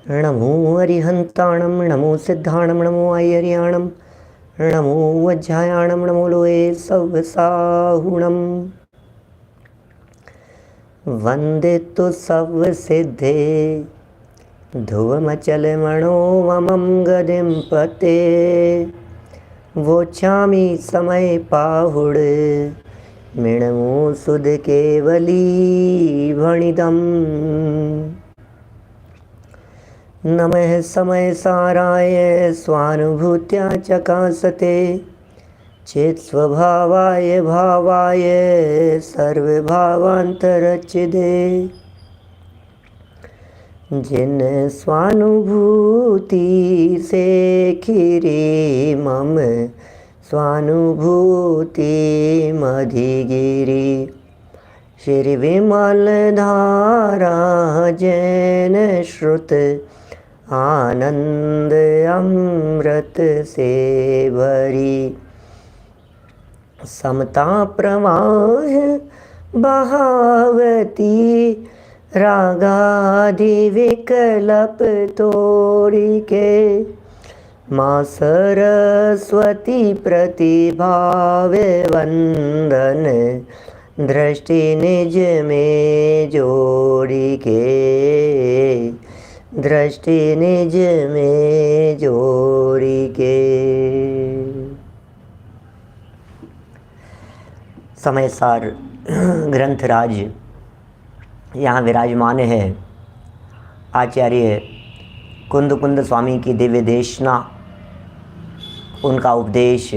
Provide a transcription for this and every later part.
नमो अरिहन्ताणं नमो सिद्धाणं नमो आयर्याणं नमो वज्रायाणं नमो लोये सवसाहुणं वन्दे तु सवसिद्धे ध्रुवमचलमणोममं गदिं पते वोचामि समय पाहुड मिणमो सुध केवली भणिदम् नमः समय साराय स्वानुभूत्या चकासते चेत स्वभावाय भावाय सर्वभावांतरचिदे जिन स्वानुभूति से खीरी मम स्वानुभूति मधिगिरी श्री विमल धारा जैन श्रुत आनंद अमृत से भरी समता प्रवाह बहावती रागादि विकल्प तोड़ी के माँ सरस्वती प्रतिभावे वंदन दृष्टि निज में जोड़ी के दृष्टि निज में जोड़ी के। समय सार ग्रंथराज यहाँ विराजमान है। आचार्य कुंद स्वामी की दिव्य देशना, उनका उपदेश,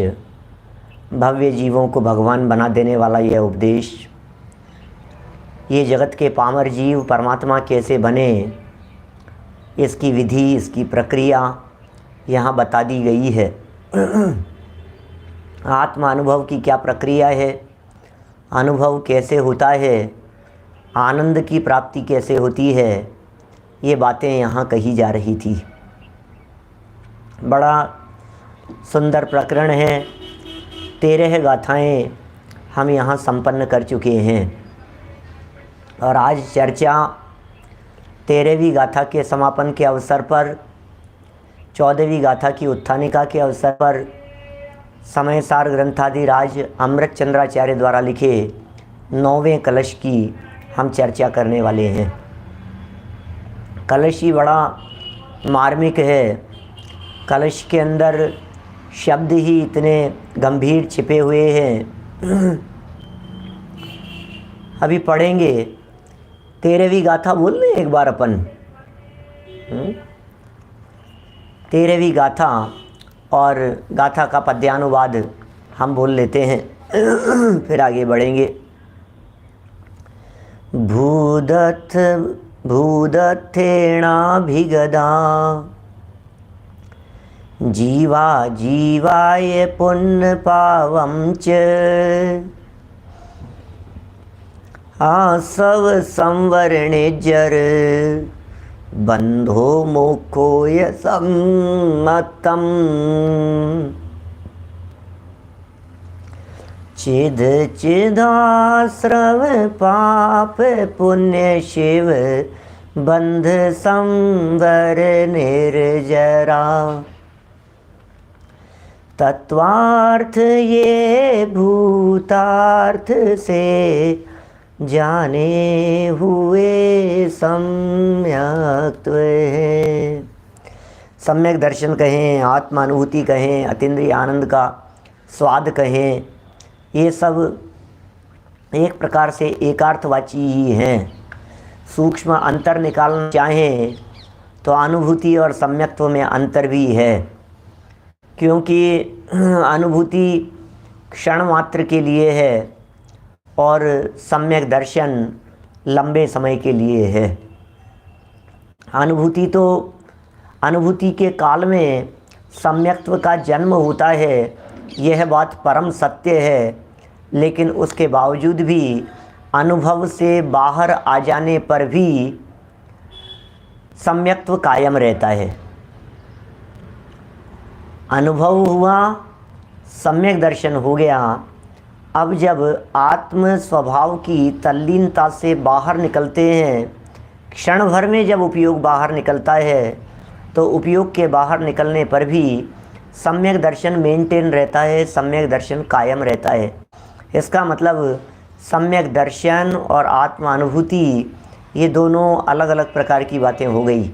भव्य जीवों को भगवान बना देने वाला यह उपदेश, ये जगत के पामर जीव परमात्मा कैसे बने, इसकी विधि, इसकी प्रक्रिया यहाँ बता दी गई है। आत्मा अनुभव की क्या प्रक्रिया है, अनुभव कैसे होता है, आनंद की प्राप्ति कैसे होती है, ये बातें यहाँ कही जा रही थी। बड़ा सुंदर प्रकरण है। 13 गाथाएँ हम यहाँ संपन्न कर चुके हैं और आज चर्चा 13वीं गाथा के समापन के अवसर पर, 14वीं गाथा की उत्थानिका के अवसर पर समय सार ग्रंथाधिराज अमृत चंद्राचार्य द्वारा लिखे 9वें कलश की हम चर्चा करने वाले हैं। कलश ही बड़ा मार्मिक है। कलश के अंदर शब्द ही इतने गंभीर छिपे हुए हैं। अभी पढ़ेंगे 13वीं गाथा। बोल रहे एक बार अपन 13वीं गाथा और गाथा का पद्यानुवाद हम बोल लेते हैं, फिर आगे बढ़ेंगे। भूदत्थेणाभिगदा जीवा जीवाय पुण्य पावं च आसव संवरणेजर बंधो मोक्षोय सम्मतम् चिद चिदाश्रव पाप पुण्य शिव बंध संवर निर्जरा तत्वार्थ ये भूतार्थ से जाने हुए सम्यक है। सम्यक दर्शन कहें, आत्मानुभूति कहें, अतीन्द्रिय आनंद का स्वाद कहें, ये सब एक प्रकार से एकार्थवाची ही हैं। सूक्ष्म अंतर निकालना चाहें तो अनुभूति और सम्यक्त्व में अंतर भी है, क्योंकि अनुभूति क्षण मात्र के लिए है और सम्यक दर्शन लंबे समय के लिए है। अनुभूति के काल में सम्यक्त्व का जन्म होता है, यह बात परम सत्य है, लेकिन उसके बावजूद भी अनुभव से बाहर आ जाने पर भी सम्यक्त्व कायम रहता है। अनुभव हुआ, सम्यक दर्शन हो गया। अब जब आत्म स्वभाव की तल्लीनता से बाहर निकलते हैं क्षण भर में जब उपयोग बाहर निकलता है तो उपयोग के बाहर निकलने पर भी सम्यक दर्शन मेंटेन रहता है, सम्यक दर्शन कायम रहता है। इसका मतलब सम्यक दर्शन और आत्मानुभूति ये दोनों अलग अलग प्रकार की बातें हो गई,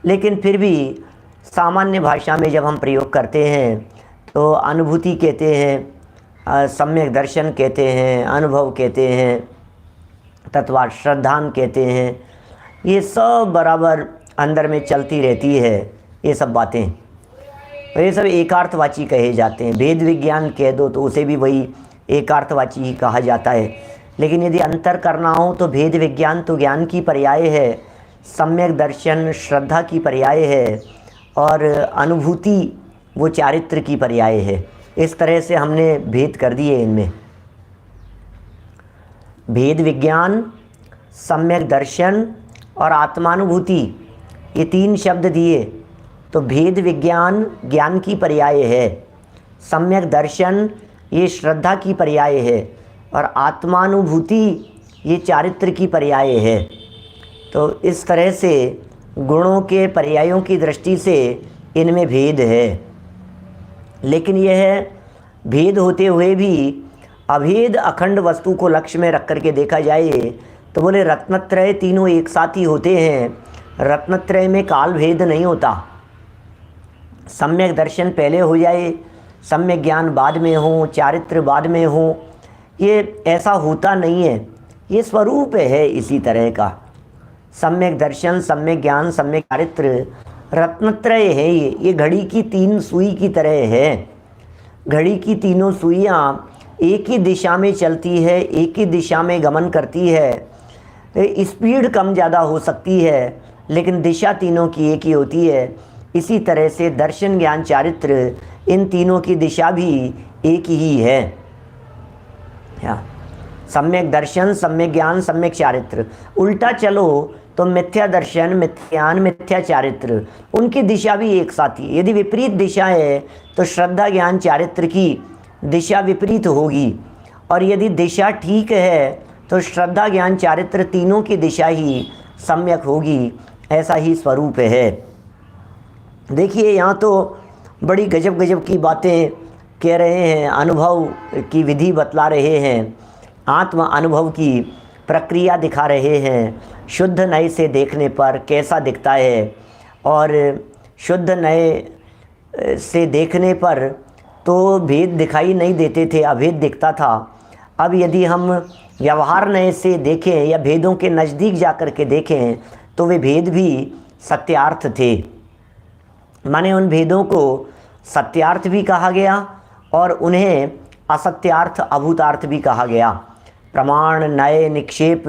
लेकिन फिर भी सामान्य भाषा में जब हम प्रयोग करते हैं तो अनुभूति कहते हैं, सम्यक दर्शन कहते हैं, अनुभव कहते हैं, तत्वार्थ श्रद्धान कहते हैं। ये सब बराबर अंदर में चलती रहती है ये सब बातें, और ये सब एकार्थवाची कहे जाते हैं। भेद विज्ञान कह दो तो उसे भी वही एकार्थवाची ही कहा जाता है। लेकिन यदि अंतर करना हो तो भेद विज्ञान तो ज्ञान की पर्याय है, सम्यक दर्शन श्रद्धा की पर्याय है, और अनुभूति वो चारित्र की पर्याय है। इस तरह से हमने भेद कर दिए इनमें। भेद विज्ञान, सम्यक दर्शन और आत्मानुभूति ये तीन शब्द दिए तो भेद विज्ञान ज्ञान की पर्याय है, सम्यक दर्शन ये श्रद्धा की पर्याय है, और आत्मानुभूति ये चारित्र की पर्याय है। तो इस तरह से गुणों के पर्यायों की दृष्टि से इनमें भेद है। लेकिन यह भेद होते हुए भी अभेद अखंड वस्तु को लक्ष्य में रख करके देखा जाए तो बोले रत्नत्रय तीनों एक साथ ही होते हैं। रत्नत्रय में काल भेद नहीं होता। सम्यक दर्शन पहले हो जाए, सम्यक ज्ञान बाद में हो, चारित्र बाद में हो, ये ऐसा होता नहीं है। ये स्वरूप है इसी तरह का। सम्यक दर्शन, सम्यक ज्ञान, सम्यक चारित्र रत्नत्रय है। ये घड़ी की तीन सुई की तरह है। घड़ी की तीनों सुइयाँ एक ही दिशा में चलती है, एक ही दिशा में गमन करती है। स्पीड कम ज़्यादा हो सकती है लेकिन दिशा तीनों की एक ही होती है। इसी तरह से दर्शन ज्ञान चारित्र इन तीनों की दिशा भी एक ही है। सम्यक दर्शन, सम्यक ज्ञान, सम्यक चारित्र। उल्टा चलो तो मिथ्या दर्शन, मिथ्या ज्ञान, मिथ्या चारित्र उनकी दिशा भी एक साथ ही। यदि विपरीत दिशा है तो श्रद्धा ज्ञान चारित्र की दिशा विपरीत होगी, और यदि दिशा ठीक है तो श्रद्धा ज्ञान चारित्र तीनों की दिशा ही सम्यक होगी। ऐसा ही स्वरूप है। देखिए यहाँ तो बड़ी गजब गजब की बातें कह रहे हैं, अनुभव की विधि बतला रहे हैं, आत्म अनुभव की प्रक्रिया दिखा रहे हैं। शुद्ध नए से देखने पर कैसा दिखता है, और शुद्ध नए से देखने पर तो भेद दिखाई नहीं देते थे, अभेद दिखता था। अब यदि हम व्यवहार नए से देखें या भेदों के नज़दीक जाकर के देखें तो वे भेद भी सत्यार्थ थे। माने उन भेदों को सत्यार्थ भी कहा गया और उन्हें असत्यार्थ अभूतार्थ भी कहा गया। प्रमाण, नए, निक्षेप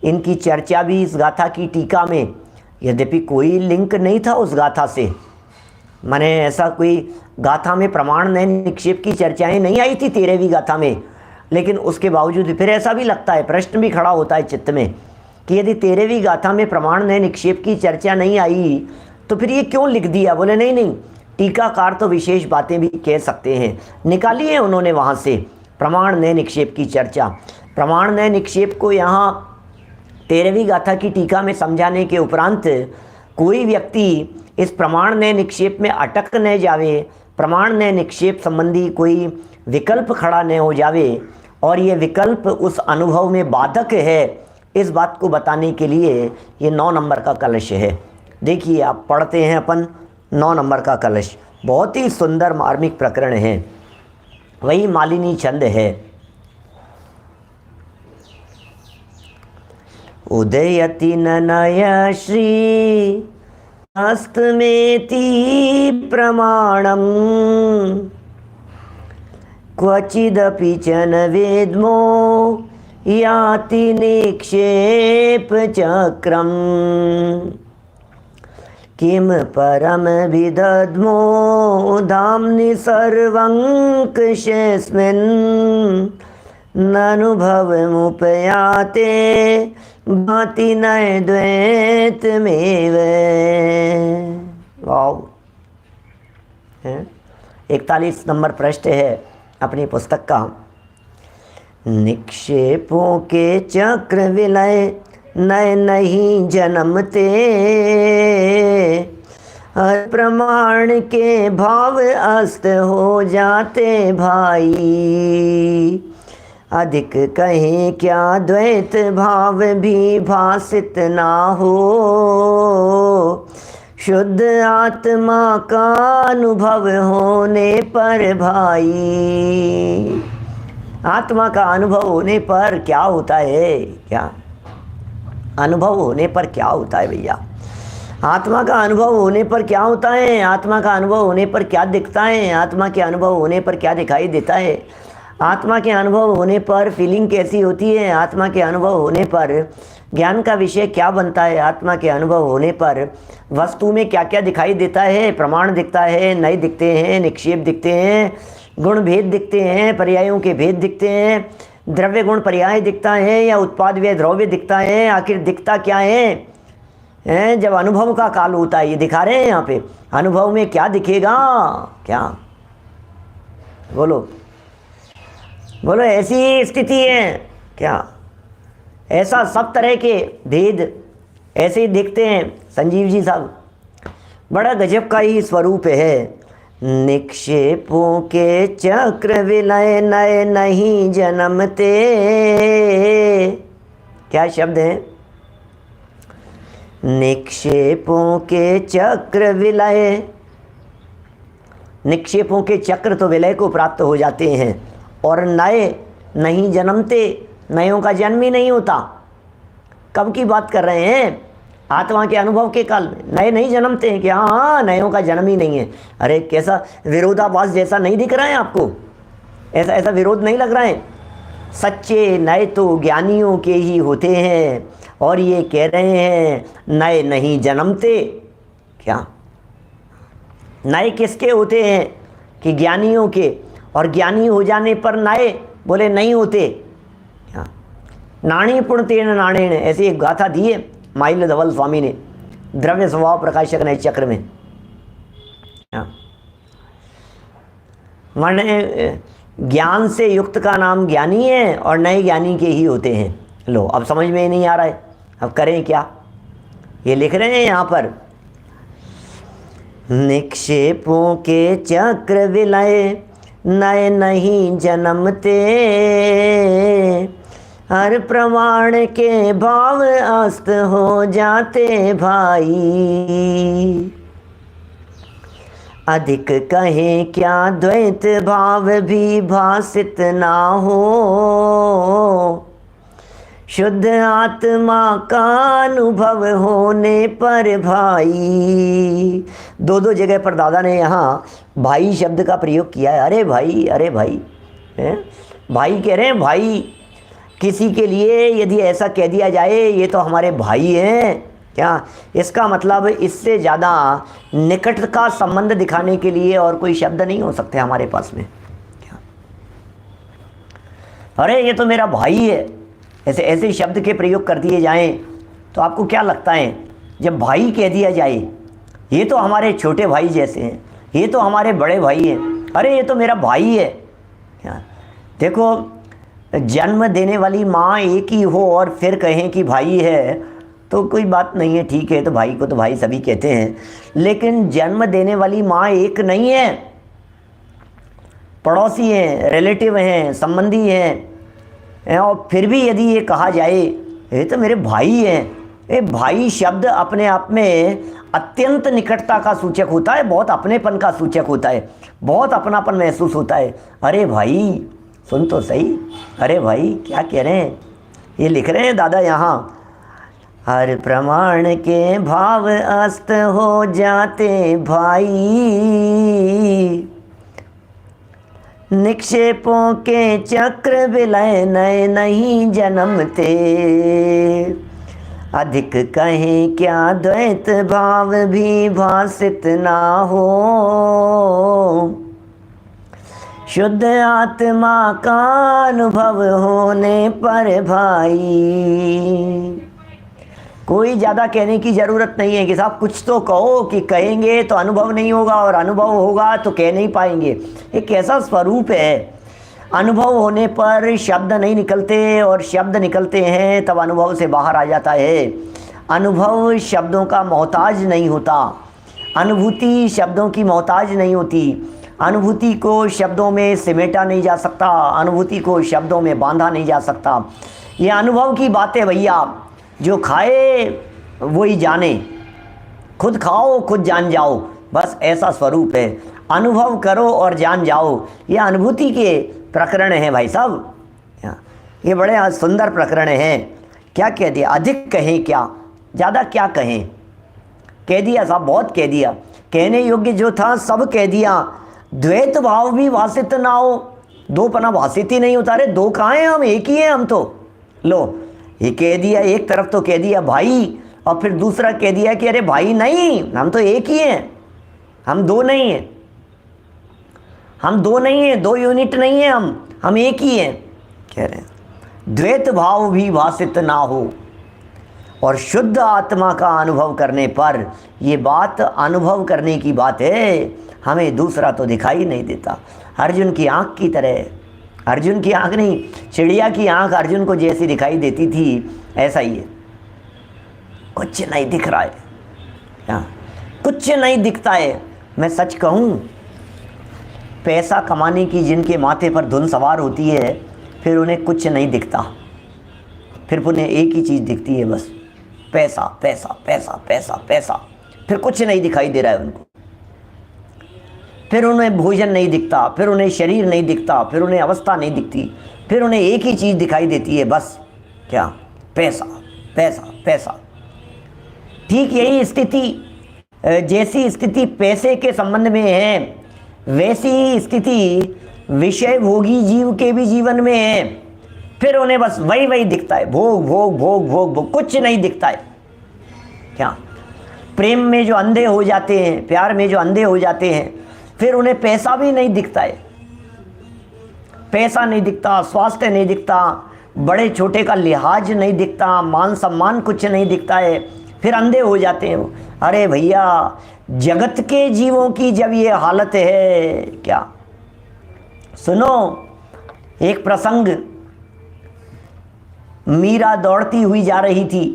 इनकी चर्चा भी इस गाथा की टीका में, यद्यपि कोई लिंक नहीं था उस गाथा से। माने ऐसा कोई गाथा में प्रमाण नए निक्षेप की चर्चाएं नहीं आई थी 13वीं गाथा में, लेकिन उसके बावजूद फिर ऐसा भी लगता है, प्रश्न भी खड़ा होता है चित्त में कि यदि 13वीं गाथा में प्रमाण नए निक्षेप की चर्चा नहीं आई तो फिर ये क्यों लिख दिया। बोले नहीं नहीं, टीकाकार तो विशेष बातें भी कह सकते हैं। निकाली है उन्होंने वहाँ से प्रमाण नए निक्षेप की चर्चा। प्रमाण नए निक्षेप को यहाँ 13वीं गाथा की टीका में समझाने के उपरांत कोई व्यक्ति इस प्रमाण नए निक्षेप में अटक न जावे, प्रमाण नए निक्षेप संबंधी कोई विकल्प खड़ा न हो जावे और ये विकल्प उस अनुभव में बाधक है, इस बात को बताने के लिए ये 9 नंबर का कलश है। देखिए आप पढ़ते हैं अपन 9 नंबर का कलश, बहुत ही सुंदर मार्मिक प्रकरण है। वही मालिनी छंद है। उदयति ननय श्री हस्तमेति प्रमाणम क्वचिदपि च न वेद्मो याति निक्षेप चक्रम किम परम विदद्मो धाम्नि सर्वंकशेस्मिन् ननुभवमुपयाते भाति नय द्वैतमेव। वाव, 41 नंबर पृष्ठ है अपनी पुस्तक का। निक्षेपों के चक्र विलय नए नहीं जन्मते, हर प्रमाण के भाव अस्त हो जाते भाई। अधिक कहें क्या द्वैत भाव भी भासित ना हो, शुद्ध आत्मा का अनुभव होने पर भाई। आत्मा का अनुभव होने पर क्या होता है? क्या अनुभव होने पर क्या होता है भैया? आत्मा का अनुभव होने पर क्या होता है? आत्मा का अनुभव होने पर क्या दिखता है? आत्मा के अनुभव होने पर क्या दिखाई देता है? आत्मा के अनुभव होने पर फीलिंग कैसी होती है? आत्मा के अनुभव होने पर ज्ञान का विषय क्या बनता है? आत्मा के अनुभव होने पर वस्तु में क्या क्या दिखाई देता है? प्रमाण दिखता है, नए दिखते हैं, निक्षेप दिखते हैं, गुण भेद दिखते हैं, पर्यायों के भेद दिखते हैं, द्रव्य गुण पर्याय दिखता है या उत्पाद व्यय द्रव्य दिखता है। आखिर दिखता क्या है? जब अनुभव का काल होता है, ये दिखा रहे हैं यहाँ पे। अनुभव में क्या दिखेगा? क्या बोलो बोलो, ऐसी स्थिति है क्या? ऐसा सब तरह के भेद ऐसे ही दिखते हैं। संजीव जी साहब, बड़ा गजब का ही स्वरूप है। निक्षेपों के चक्र विलय नए नहीं जन्मते, क्या शब्द है? निक्षेपों के चक्र विलय, निक्षेपों के चक्र तो विलय को प्राप्त हो जाते हैं और नए नहीं जन्मते, नयों का जन्म ही नहीं होता। कब की बात कर रहे हैं? आत्मा के अनुभव के काल में नए नहीं जन्मते हैं कि हाँ, नयों का जन्म ही नहीं है। अरे कैसा विरोधाभास जैसा नहीं दिख रहा है आपको? ऐसा ऐसा विरोध नहीं लग रहा है? सच्चे नए तो ज्ञानियों के ही होते हैं और ये कह रहे हैं नए नहीं जन्मते। क्या नए किसके होते हैं? कि ज्ञानियों के, और ज्ञानी हो जाने पर नए बोले नहीं होते। क्या नाणी पुण्यतेन नाणेन, ऐसी एक गाथा दी है माइल धवल स्वामी ने द्रव्य स्वभाव प्रकाशक नए चक्र में। माने ज्ञान से युक्त का नाम ज्ञानी है और नए ज्ञानी के ही होते हैं। लो अब समझ में ही नहीं आ रहा है, अब करें क्या? ये लिख रहे हैं यहाँ पर, निक्षेपों के चक्र विलय नए नहीं जन्मते, हर प्रमाण के भाव अस्त हो जाते भाई। अधिक कहें क्या द्वैत भाव भी भासित ना हो, शुद्ध आत्मा का अनुभव होने पर भाई। दो दो जगह पर दादा ने यहाँ भाई शब्द का प्रयोग किया है। अरे भाई, अरे भाई है? भाई कह रहे हैं भाई। किसी के लिए यदि ऐसा कह दिया जाए ये तो हमारे भाई हैं, क्या इसका मतलब इससे ज़्यादा निकट का संबंध दिखाने के लिए और कोई शब्द नहीं हो सकते हमारे पास में? क्या अरे ये तो मेरा भाई है, ऐसे ऐसे शब्द के प्रयोग कर दिए जाएं तो आपको क्या लगता है? जब भाई कह दिया जाए ये तो हमारे छोटे भाई जैसे हैं, ये तो हमारे बड़े भाई हैं, अरे ये तो मेरा भाई है। क्या देखो, जन्म देने वाली माँ एक ही हो और फिर कहें कि भाई है तो कोई बात नहीं है, ठीक है, तो भाई को तो भाई सभी कहते हैं। लेकिन जन्म देने वाली माँ एक नहीं है, पड़ोसी हैं, रिलेटिव हैं, संबंधी हैं, और फिर भी यदि ये कहा जाए ये तो मेरे भाई हैं, ये भाई शब्द अपने आप में अत्यंत निकटता का सूचक होता है, बहुत अपनेपन का सूचक होता है, बहुत अपनापन महसूस होता है। अरे भाई सुन तो सही, अरे भाई क्या कह रहे हैं? ये लिख रहे हैं दादा यहाँ, हर प्रमाण के भाव अस्त हो जाते भाई, निक्षेपों के चक्र विलय नए नहीं जन्मते, अधिक कहें क्या द्वैत भाव भी भासित ना हो, शुद्ध आत्मा का अनुभव होने पर भाई। कोई ज़्यादा कहने की ज़रूरत नहीं है कि साहब कुछ तो कहो, कि कहेंगे तो अनुभव नहीं होगा और अनुभव होगा तो कह नहीं पाएंगे। ये कैसा स्वरूप है? अनुभव होने पर शब्द नहीं निकलते, और शब्द निकलते हैं तब अनुभव से बाहर आ जाता है। अनुभव शब्दों का मोहताज नहीं होता, अनुभूति शब्दों की मोहताज नहीं होती। अनुभूति को शब्दों में सिमेटा नहीं जा सकता, अनुभूति को शब्दों में बांधा नहीं जा सकता। ये अनुभव की बात है भैया, जो खाए वही जाने, खुद खाओ खुद जान जाओ, बस ऐसा स्वरूप है। अनुभव करो और जान जाओ, ये अनुभूति के प्रकरण हैं भाई साहब। ये बड़े सुंदर प्रकरण हैं। क्या कह दिया, अधिक कहें क्या, ज़्यादा क्या कहें, कह दिया साहब, बहुत कह दिया। कहने योग्य जो था सब कह दिया। द्वैत भाव भी भाषित ना हो, दो पना भाषित ही नहीं होता। रे दो कहाँ हैं, हम एक ही हैं हम तो। लो ये कह दिया, एक तरफ तो कह दिया भाई, और फिर दूसरा कह दिया कि अरे भाई नहीं, हम तो एक ही हैं, हम दो नहीं हैं, हम दो नहीं हैं, दो यूनिट नहीं हैं, हम एक ही हैं। कह रहे हैं द्वैत भाव भी भाषित ना हो, और शुद्ध आत्मा का अनुभव करने पर, ये बात अनुभव करने की बात है, हमें दूसरा तो दिखाई नहीं देता। अर्जुन की आँख की तरह, अर्जुन की आँख नहीं, चिड़िया की आँख अर्जुन को जैसी दिखाई देती थी ऐसा ही है। कुछ नहीं दिख रहा है, कुछ नहीं दिखता है। मैं सच कहूँ, पैसा कमाने की जिनके माथे पर धुन सवार होती है, फिर उन्हें कुछ नहीं दिखता, फिर उन्हें एक ही चीज़ दिखती है बस, पैसा पैसा पैसा पैसा पैसा। फिर कुछ नहीं दिखाई दे रहा है उनको, फिर उन्हें भोजन नहीं दिखता, फिर उन्हें शरीर नहीं दिखता, फिर उन्हें अवस्था नहीं दिखती, फिर उन्हें एक ही चीज़ दिखाई देती है बस, क्या, पैसा पैसा पैसा। ठीक यही स्थिति, जैसी स्थिति पैसे के संबंध में है, वैसी ही स्थिति विषय भोगी जीव के भी जीवन में है। फिर उन्हें बस वही वही दिखता है, भोग भोग भोग भोग भोग, कुछ नहीं दिखता है। क्या, प्रेम में जो अंधे हो जाते हैं, प्यार में जो अंधे हो जाते हैं, फिर उन्हें पैसा भी नहीं दिखता है, पैसा नहीं दिखता, स्वास्थ्य नहीं दिखता, बड़े छोटे का लिहाज नहीं दिखता, मान सम्मान कुछ नहीं दिखता है, फिर अंधे हो जाते हैं वो। अरे भैया, जगत के जीवों की जब ये हालत है, क्या सुनो एक प्रसंग, मीरा दौड़ती हुई जा रही थी,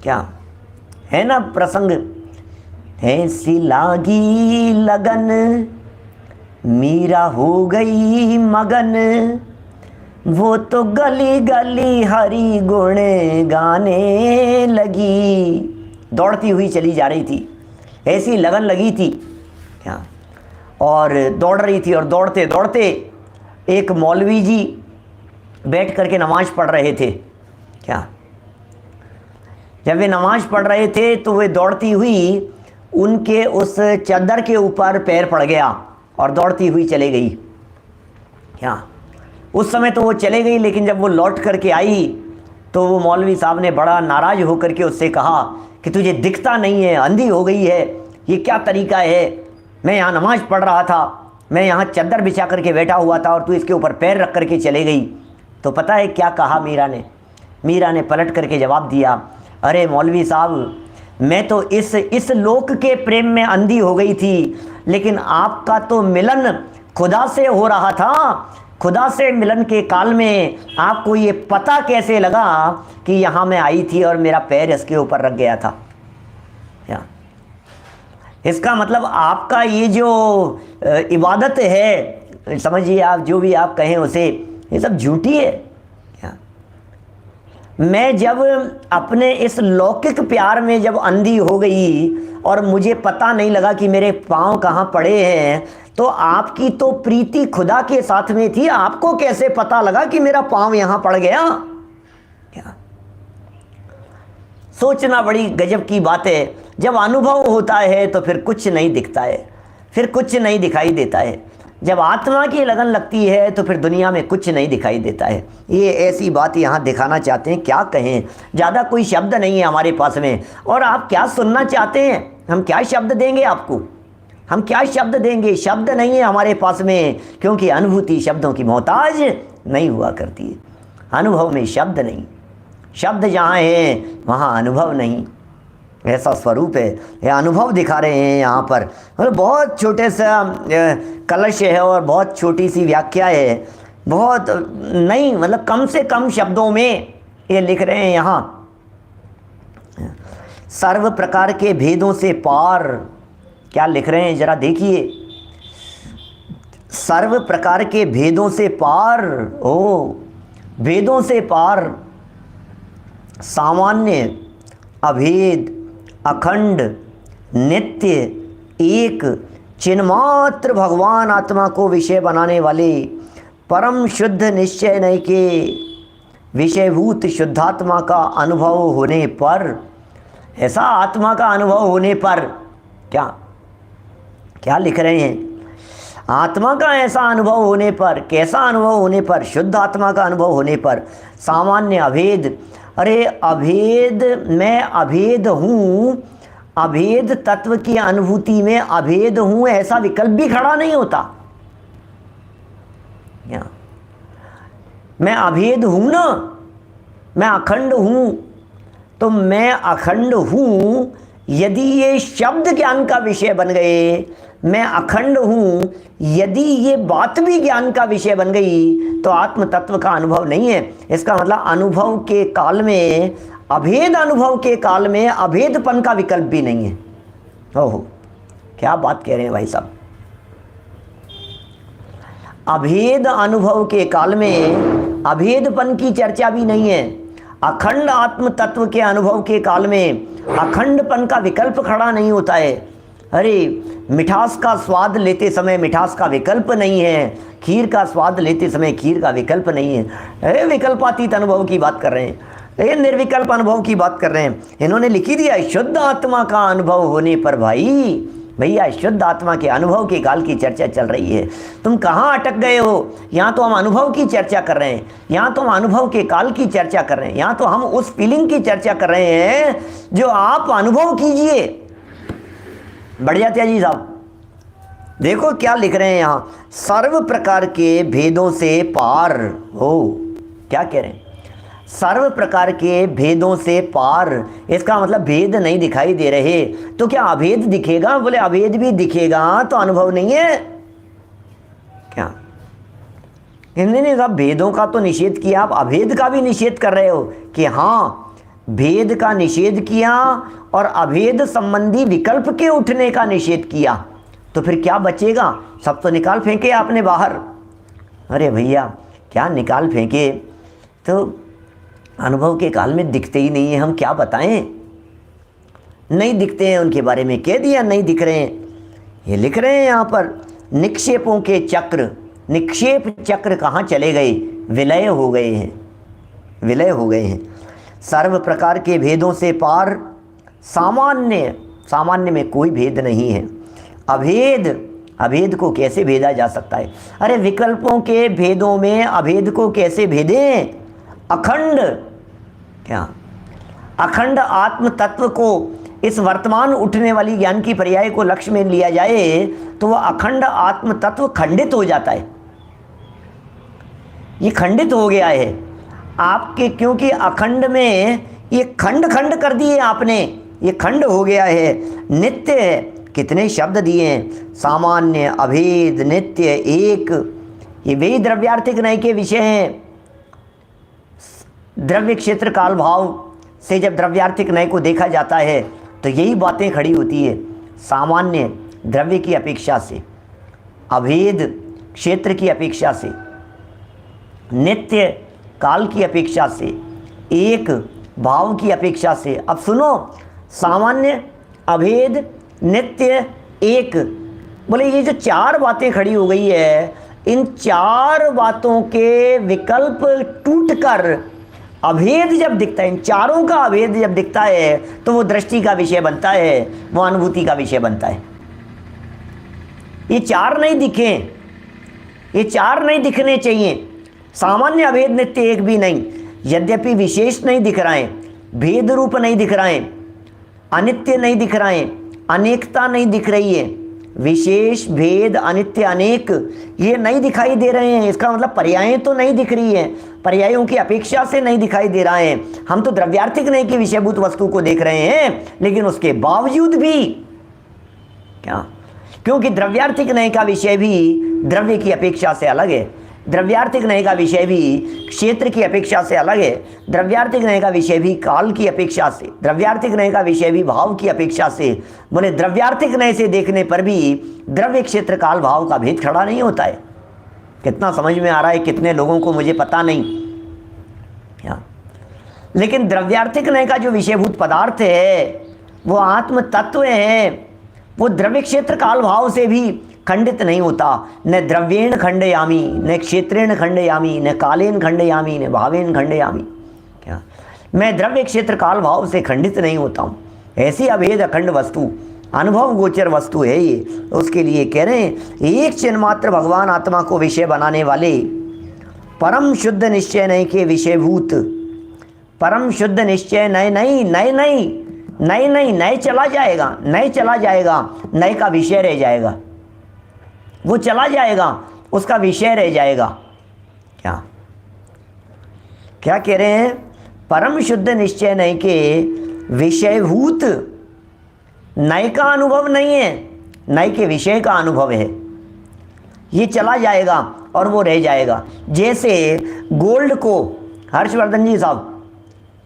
क्या है ना प्रसंग, ऐसी लागी लगन मीरा हो गई मगन, वो तो गली गली हरि गुण गाने लगी। दौड़ती हुई चली जा रही थी, ऐसी लगन लगी थी क्या, और दौड़ रही थी, और दौड़ते दौड़ते एक मौलवी जी बैठ करके नमाज पढ़ रहे थे। क्या, जब वे नमाज पढ़ रहे थे तो वे दौड़ती हुई उनके उस चादर के ऊपर पैर पड़ गया और दौड़ती हुई चले गई। क्या, उस समय तो वो चले गई, लेकिन जब वो लौट करके आई तो वो मौलवी साहब ने बड़ा नाराज होकर के उससे कहा कि तुझे दिखता नहीं है, अंधी हो गई है, ये क्या तरीका है, मैं यहाँ नमाज पढ़ रहा था, मैं यहाँ चादर बिछा करके बैठा हुआ था और तू इसके ऊपर पैर रख करके चले गई। तो पता है क्या कहा मीरा ने पलट करके जवाब दिया, अरे मौलवी साहब, मैं तो इस लोक के प्रेम में अंधी हो गई थी, लेकिन आपका तो मिलन खुदा से हो रहा था। खुदा से मिलन के काल में आपको ये पता कैसे लगा कि यहाँ मैं आई थी और मेरा पैर इसके ऊपर रख गया था। क्या, इसका मतलब आपका ये जो इबादत है, समझिए आप जो भी आप कहें उसे, ये सब झूठी है। क्या, मैं जब अपने इस लौकिक प्यार में जब अंधी हो गई और मुझे पता नहीं लगा कि मेरे पाँव कहाँ पड़े हैं, तो आपकी तो प्रीति खुदा के साथ में थी, आपको कैसे पता लगा कि मेरा पाँव यहाँ पड़ गया। क्या, सोचना बड़ी गजब की बात है। जब अनुभव होता है तो फिर कुछ नहीं दिखता है, फिर कुछ नहीं दिखाई देता है। जब आत्मा की लगन लगती है तो फिर दुनिया में कुछ नहीं दिखाई देता है। ये ऐसी बात यहाँ दिखाना चाहते हैं, क्या कहें, ज़्यादा कोई शब्द नहीं है हमारे पास में। और आप क्या सुनना चाहते हैं, हम क्या शब्द देंगे आपको, हम क्या शब्द देंगे, शब्द नहीं है हमारे पास में, क्योंकि अनुभूति शब्दों की मोहताज नहीं हुआ करती है। अनुभव में शब्द नहीं, शब्द जहाँ है वहाँ अनुभव नहीं, ऐसा स्वरूप है। यह अनुभव दिखा रहे हैं यहाँ पर। मतलब बहुत छोटे सा कलश है और बहुत छोटी सी व्याख्या है, बहुत नहीं, मतलब कम से कम शब्दों में ये लिख रहे हैं यहाँ, सर्व प्रकार के भेदों से पार। क्या लिख रहे हैं जरा देखिए, सर्व प्रकार के भेदों से पार, ओ भेदों से पार, सामान्य, अभेद, अखंड, नित्य, एक, चिन्मात्र भगवान आत्मा को विषय बनाने वाले परम शुद्ध निश्चय नय के विषयभूत शुद्धात्मा का अनुभव होने पर, ऐसा आत्मा का अनुभव होने पर, क्या क्या लिख रहे हैं, आत्मा का ऐसा अनुभव होने पर, कैसा अनुभव होने पर, शुद्ध आत्मा का अनुभव होने पर, सामान्य, अभेद, अरे अभेद, मैं अभेद हूँ, अभेद तत्व की अनुभूति में अभेद हूँ ऐसा विकल्प भी खड़ा नहीं होता। मैं अभेद हूँ ना, मैं अखंड हूँ, तो मैं अखंड हूँ यदि ये शब्द ज्ञान का विषय बन गए, मैं अखंड हूँ यदि ये बात भी ज्ञान का विषय बन गई, तो आत्म तत्व का अनुभव नहीं है। इसका मतलब अनुभव के काल में, अभेद अनुभव के काल में अभेदपन का विकल्प भी नहीं है। ओहो, क्या बात कह रहे हैं भाई साहब। अभेद अनुभव के काल में अभेदपन की चर्चा भी नहीं है। अखंड आत्म तत्व के अनुभव के काल में अखंडपन का विकल्प खड़ा नहीं होता है। अरे मिठास का स्वाद लेते समय मिठास का विकल्प नहीं है, खीर का स्वाद लेते समय खीर का विकल्प नहीं है। अरे विकल्पातीत अनुभव की बात कर रहे हैं, ये निर्विकल्प अनुभव की बात कर रहे हैं। इन्होंने लिखी दिया शुद्ध आत्मा का अनुभव होने पर, भाई भैया शुद्ध आत्मा के अनुभव के काल की चर्चा चल रही है। तुम कहाँ अटक गए हो? यहाँ तो हम अनुभव की चर्चा कर रहे हैं, यहाँ तो हम अनुभव के काल की चर्चा कर रहे हैं, यहाँ तो हम उस फीलिंग की चर्चा कर रहे हैं जो आप अनुभव कीजिए। बढ़ जाते हैं जी साहब। देखो क्या लिख रहे हैं यहाँ, सर्व प्रकार के भेदों से पार हो। क्या कह रहे हैं? सर्व प्रकार के भेदों से पार। इसका मतलब भेद नहीं दिखाई दे रहे, तो क्या अभेद दिखेगा? बोले अभेद भी दिखेगा तो अनुभव नहीं है क्या? इन्होंने कहा भेदों का तो निषेध किया, आप अभेद का भी निषेध कर रहे हो कि हाँ, भेद का निषेध किया और अभेद संबंधी विकल्प के उठने का निषेध किया, तो फिर क्या बचेगा? सब तो निकाल फेंके आपने बाहर। अरे भैया क्या निकाल फेंके, तो अनुभव के काल में दिखते ही नहीं है, हम क्या बताएं? नहीं दिखते हैं, उनके बारे में कह दिया नहीं दिख रहे हैं। ये लिख रहे हैं यहाँ पर, निक्षेपों के चक्र, निक्षेप चक्र कहाँ चले गए? विलय हो गए हैं, विलय हो गए हैं। सर्व प्रकार के भेदों से पार, सामान्य, सामान्य में कोई भेद नहीं है। अभेद, अभेद को कैसे भेदा जा सकता है? अरे विकल्पों के भेदों में अभेद को कैसे भेदें? अखंड, क्या अखंड आत्म तत्व को इस वर्तमान उठने वाली ज्ञान की पर्याय को लक्ष्य में लिया जाए तो वह अखंड आत्म तत्व खंडित हो जाता है। ये खंडित हो गया है आपके, क्योंकि अखंड में ये खंड खंड कर दिए आपने, ये खंड हो गया है। नित्य है, कितने शब्द दिए हैं, सामान्य, अभेद, नित्य, एक, ये वे द्रव्यार्थिक नय के विषय हैं। द्रव्य क्षेत्र काल भाव से जब द्रव्यार्थिक नय को देखा जाता है तो यही बातें खड़ी होती है। सामान्य द्रव्य की अपेक्षा से, अभेद क्षेत्र की अपेक्षा से, नित्य काल की अपेक्षा से, एक भाव की अपेक्षा से। अब सुनो, सामान्य, अभेद, नित्य, एक, बोले ये जो चार बातें खड़ी हो गई है, इन चार बातों के विकल्प टूटकर अभेद जब दिखता है, इन चारों का अभेद जब दिखता है तो वो दृष्टि का विषय बनता है, वो अनुभूति का विषय बनता है। ये चार नहीं दिखे, ये चार नहीं दिखने चाहिए। सामान्य, अभेद, नित्य, एक भी नहीं। यद्यपि विशेष नहीं दिख रहा है, भेद रूप नहीं दिख रहा है, अनित्य नहीं दिख रहा है, अनेकता नहीं दिख रही है, विशेष, भेद, अनित्य, अनेक ये नहीं दिखाई दे रहे हैं। इसका मतलब पर्यायें तो नहीं दिख रही है, पर्यायों की अपेक्षा से नहीं दिखाई दे रहा है। हम तो द्रव्यार्थिक नय की विषयभूत वस्तु को देख रहे हैं, लेकिन उसके बावजूद भी क्या, क्योंकि द्रव्यार्थिक नय का विषय भी द्रव्य की अपेक्षा से अलग है। द्रव्यार्थिक नय का विषय भी क्षेत्र की अपेक्षा से अलग है। द्रव्यार्थिक नय का विषय भी काल की अपेक्षा से, द्रव्यार्थिक नय का विषय भी भाव की अपेक्षा से। बोले द्रव्यार्थिक नय से देखने पर भी द्रव्य क्षेत्र काल भाव का भेद खड़ा नहीं होता है। कितना समझ में आ रहा है कितने लोगों को, मुझे पता नहीं क्या। लेकिन द्रव्यार्थिक नय का जो विषयभूत पदार्थ है वो आत्म तत्व है, वो द्रव्य क्षेत्र काल भाव से भी खंडित नहीं होता। न द्रव्येण खंडयामी, न क्षेत्रेण खंडयामी, न कालेन खंडयामी, न भावेन खंडयामी। क्या मैं द्रव्य क्षेत्र काल भाव से खंडित नहीं होता हूँ। ऐसी अभेद अखंड वस्तु, अनुभव गोचर वस्तु है ये। उसके लिए कह रहे हैं एक चिन्ह मात्र भगवान आत्मा को विषय बनाने वाले परम शुद्ध निश्चय नय के विषयभूत, परम शुद्ध निश्चय नय नहीं, नय नहीं, नय नहीं, नय चला जाएगा, नय चला जाएगा, नय का विषय रह जाएगा, वो चला जाएगा, उसका विषय रह जाएगा। क्या क्या कह रहे हैं? परम शुद्ध निश्चय नय के विषयभूत नय का अनुभव नहीं है, नय के विषय का अनुभव है। ये चला जाएगा और वो रह जाएगा। जैसे गोल्ड को, हर्षवर्धन जी साहब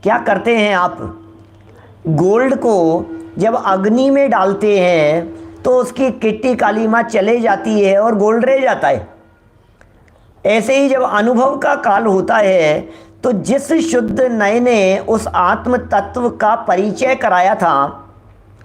क्या करते हैं आप, गोल्ड को जब अग्नि में डालते हैं तो उसकी किट्टी काली माँ चले जाती है और गोल्ड रह जाता है। ऐसे ही जब अनुभव का काल होता है तो जिस शुद्ध नय ने उस आत्म तत्व का परिचय कराया था,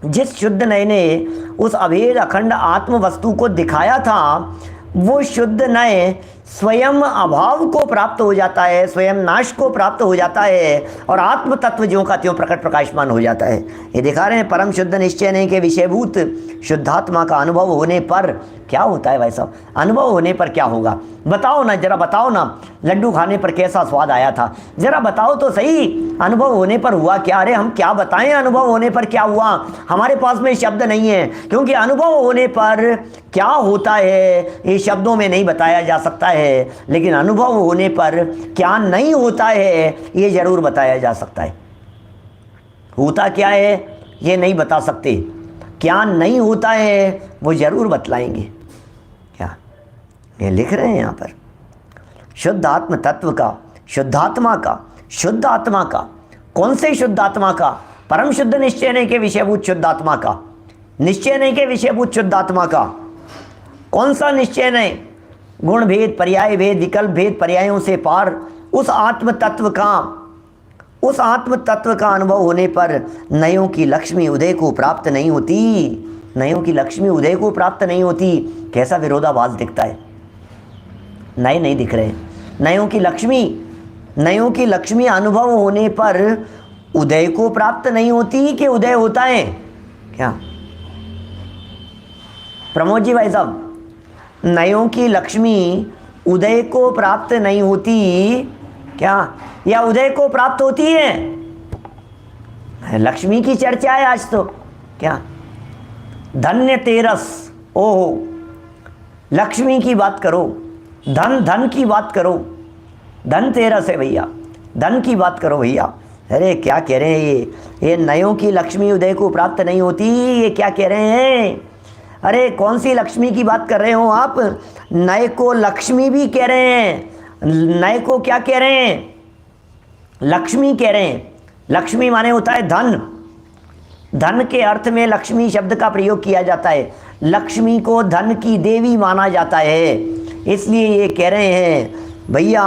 जिस शुद्ध नय ने उस अभेद अखंड आत्म वस्तु को दिखाया था, वो शुद्ध नय स्वयं अभाव को प्राप्त हो जाता है, स्वयं नाश को प्राप्त हो जाता है और आत्म तत्व ज्यों का त्यों प्रकट प्रकाशमान हो जाता है। ये दिखा रहे हैं परम शुद्ध निश्चय नय के विषयभूत शुद्धात्मा का अनुभव होने पर क्या होता है भाई साहब? अनुभव होने पर क्या होगा बताओ ना, जरा बताओ ना। लड्डू खाने पर कैसा स्वाद आया था, जरा बताओ तो सही। अनुभव होने पर हुआ क्या? अरे हम क्या बताएं अनुभव होने पर क्या हुआ, हमारे पास में शब्द नहीं है, क्योंकि अनुभव होने पर क्या होता है ये शब्दों में नहीं बताया जा सकता है, लेकिन अनुभव होने पर क्या नहीं होता है ये जरूर बताया जा सकता है। होता क्या है ये नहीं बता सकते, क्या नहीं होता है वो जरूर बतलाएंगे। क्या ये लिख रहे हैं यहाँ पर? शुद्ध आत्म तत्व का, शुद्धात्मा का, शुद्ध आत्मा का, कौन से शुद्ध आत्मा का? परम शुद्ध निश्चय नय के विषयभूत शुद्ध आत्मा का, निश्चय नय के विषयभूत शुद्ध आत्मा का। कौन सा निश्चय नय? गुण भेद, पर्याय भेद, विकल्प भेद, पर्यायों से पार उस आत्म तत्व का, उस आत्म तत्व का अनुभव होने पर नयों की लक्ष्मी उदय को प्राप्त नहीं होती, नयों की लक्ष्मी उदय को प्राप्त नहीं होती। कैसा विरोधाभास दिखता है, नए नहीं दिख रहे। नयों की लक्ष्मी, नयों की लक्ष्मी अनुभव होने पर उदय को प्राप्त नहीं होती कि उदय होता है? क्या प्रमोद जी भाई साहब, नयों की लक्ष्मी उदय को प्राप्त नहीं होती क्या, या उदय को प्राप्त होती है? लक्ष्मी की चर्चा है आज तो। क्या धन्य तेरस, ओहो लक्ष्मी की बात करो, धन धन की बात करो, धन तेरस है भैया, धन की बात करो भैया। अरे क्या कह रहे हैं ये नयों की लक्ष्मी उदय को प्राप्त नहीं होती, ये क्या कह रहे हैं? अरे कौन सी लक्ष्मी की बात कर रहे हो आप? नय को लक्ष्मी भी कह रहे हैं, नय को क्या कह रहे हैं? लक्ष्मी कह रहे हैं। लक्ष्मी माने होता है धन, धन के अर्थ में लक्ष्मी शब्द का प्रयोग किया जाता है। लक्ष्मी को धन की देवी माना जाता है, इसलिए ये कह रहे हैं भैया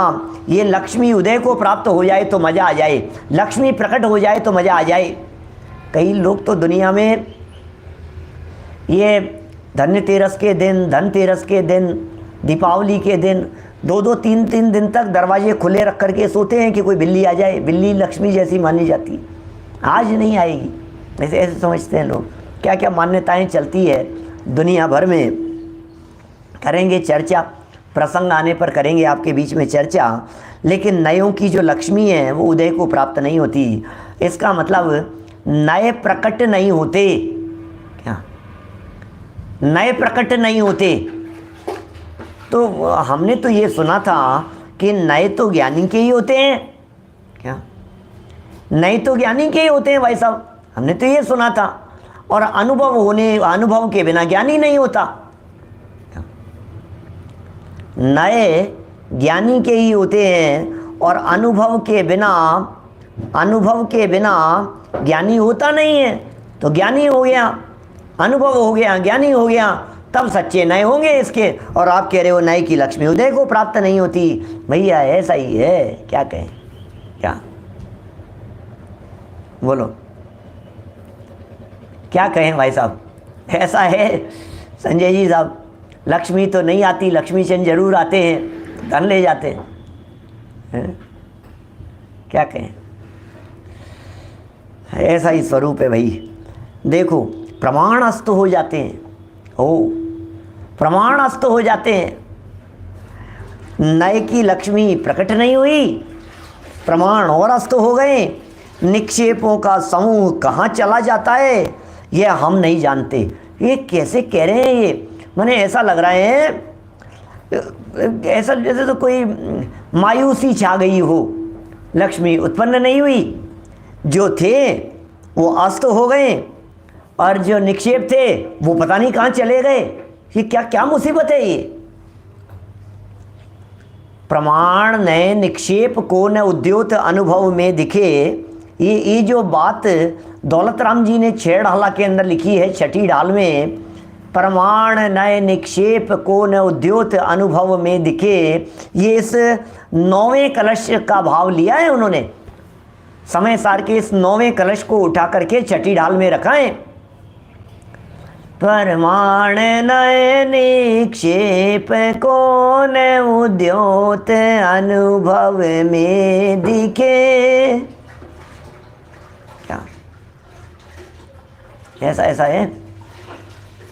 ये लक्ष्मी उदय को प्राप्त हो जाए तो मज़ा आ जाए, लक्ष्मी प्रकट हो जाए तो मज़ा आ जाए। कई लोग तो दुनिया में ये धनतेरस के दिन, धनतेरस के दिन, दीपावली के दिन 2-2, 3-3 दिन तक दरवाजे खुले रख करके सोते हैं कि कोई बिल्ली आ जाए। बिल्ली लक्ष्मी जैसी मानी जाती है, आज नहीं आएगी, ऐसे ऐसे समझते हैं लोग। क्या क्या मान्यताएं चलती है दुनिया भर में, करेंगे चर्चा, प्रसंग आने पर करेंगे आपके बीच में चर्चा। लेकिन नयों की जो लक्ष्मी है वो उदय को प्राप्त नहीं होती, इसका मतलब नए प्रकट नहीं होते। क्या नए प्रकट नहीं होते? तो हमने तो ये सुना था कि नए तो ज्ञानी के ही होते हैं। क्या नए तो ज्ञानी के ही होते हैं भाई साहब, हमने तो ये सुना था। और अनुभव के बिना ज्ञानी नहीं होता। नए ज्ञानी के ही होते हैं, और अनुभव के बिना ज्ञानी होता नहीं है। तो ज्ञानी हो गया, अनुभव हो गया, ज्ञानी हो गया, तब सच्चे नए होंगे इसके। और आप कह रहे हो नए की लक्ष्मी उदय को प्राप्त नहीं होती। भैया ऐसा ही है, क्या कहें, क्या बोलो, क्या कहें भाई साहब, ऐसा है संजय जी साहब। लक्ष्मी तो नहीं आती, लक्ष्मी चंद जरूर आते हैं, धन ले जाते हैं, क्या कहें, ऐसा ही स्वरूप है भाई। देखो प्रमाण अस्त हो जाते हैं, प्रमाण अस्त हो जाते हैं, नए की लक्ष्मी प्रकट नहीं हुई, प्रमाण और अस्त हो गए, निक्षेपों का समूह कहाँ चला जाता है यह हम नहीं जानते। ये कैसे कह रहे हैं ये, माने ऐसा लग रहा है ऐसा जैसे तो कोई मायूसी छा गई हो, लक्ष्मी उत्पन्न नहीं हुई, जो थे वो अस्त हो गए, और जो निक्षेप थे वो पता नहीं कहाँ चले गए। ये क्या क्या मुसीबत है ये। प्रमाण नए निक्षेप को न उद्योत अनुभव में दिखे, ये जो बात दौलत राम जी ने 6 ढाला के अंदर लिखी है, 6ठी ढाल में, प्रमाण नए निक्षेप को न उद्योत अनुभव में दिखे, ये इस 9वें कलश का भाव लिया है उन्होंने। समय सार के इस 9वें कलश को उठा करके 6ठी ढाल में रखा है। प्रमाण नए निक्षेप को न उद्योत अनुभव में दिखे। क्या ऐसा है।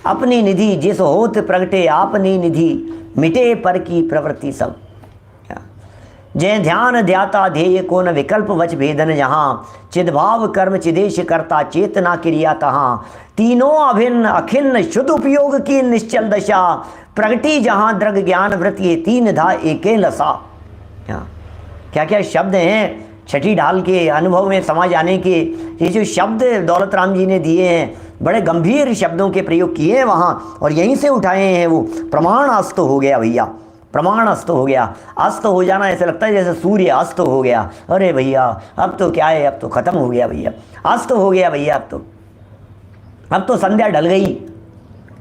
अपनी निधि जिस होत प्रगटे आपनी निधि, मिटे पर की प्रवृत्ति सब। जय ध्यान ध्याता ध्येय को न विकल्प वच भेदन जहाँ, चिद्भाव कर्म चिदेश करता चेतना क्रिया तहाँ, तीनों अभिन्न अखिन्न शुद्ध उपयोग की निश्चल दशा, प्रगति जहाँ दृग ज्ञान वृत्ति ये तीन धा एके लसा। क्या क्या शब्द हैं 6ठी ढाल के अनुभव में समा जाने के। ये जो शब्द दौलत राम जी ने दिए हैं, बड़े गंभीर शब्दों के प्रयोग किए हैं वहाँ, और यहीं से उठाए हैं वो। प्रमाण अस्त हो गया भैया, प्रमाण अस्त हो गया। अस्त हो जाना ऐसे लगता है जैसे सूर्य अस्त हो गया। अरे भैया अब तो क्या है, अब तो ख़त्म हो गया भैया, अस्त हो गया भैया, अब तो संध्या ढल गई।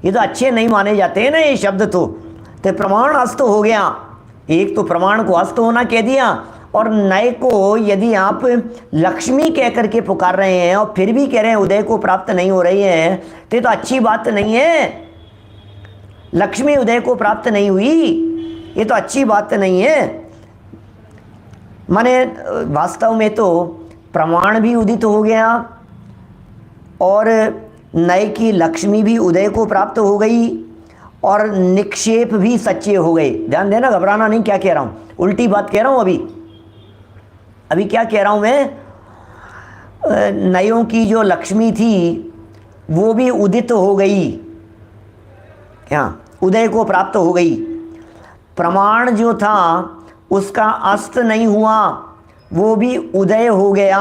ये तो अच्छे नहीं माने जाते हैं ना ये शब्द। तो प्रमाण अस्त हो गया। एक तो प्रमाण को अस्त होना कह दिया, और नए को यदि आप लक्ष्मी कह करके पुकार रहे हैं और फिर भी कह रहे हैं उदय को प्राप्त नहीं हो रही है, तो अच्छी बात नहीं है। लक्ष्मी उदय को प्राप्त नहीं हुई, ये तो अच्छी बात नहीं है। माने वास्तव में तो प्रमाण भी उदित हो गया, और नए की लक्ष्मी भी उदय को प्राप्त हो गई, और निक्षेप भी सच्चे हो गए। ध्यान देना, घबराना नहीं, क्या कह रहा हूँ, उल्टी बात कह रहा हूँ। अभी क्या कह रहा हूँ मैं, नयों की जो लक्ष्मी थी वो भी उदित हो गई, क्या उदय को प्राप्त हो गई। प्रमाण जो था उसका अस्त नहीं हुआ, वो भी उदय हो गया,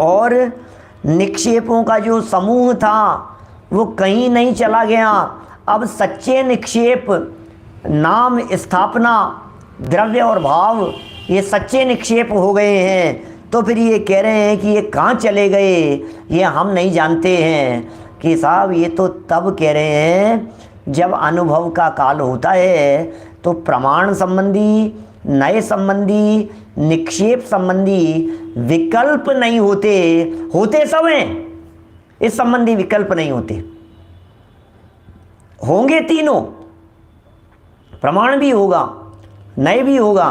और निक्षेपों का जो समूह था वो कहीं नहीं चला गया। अब सच्चे निक्षेप, नाम, स्थापना, द्रव्य और भाव, ये सच्चे निक्षेप हो गए हैं। तो फिर ये कह रहे हैं कि ये कहाँ चले गए, ये हम नहीं जानते हैं। कि साहब ये तो तब कह रहे हैं जब अनुभव का काल होता है, तो प्रमाण संबंधी, नए संबंधी, निक्षेप संबंधी विकल्प नहीं होते। होते सब हैं, इस संबंधी विकल्प नहीं होते। होंगे तीनों, प्रमाण भी होगा, नए भी होगा,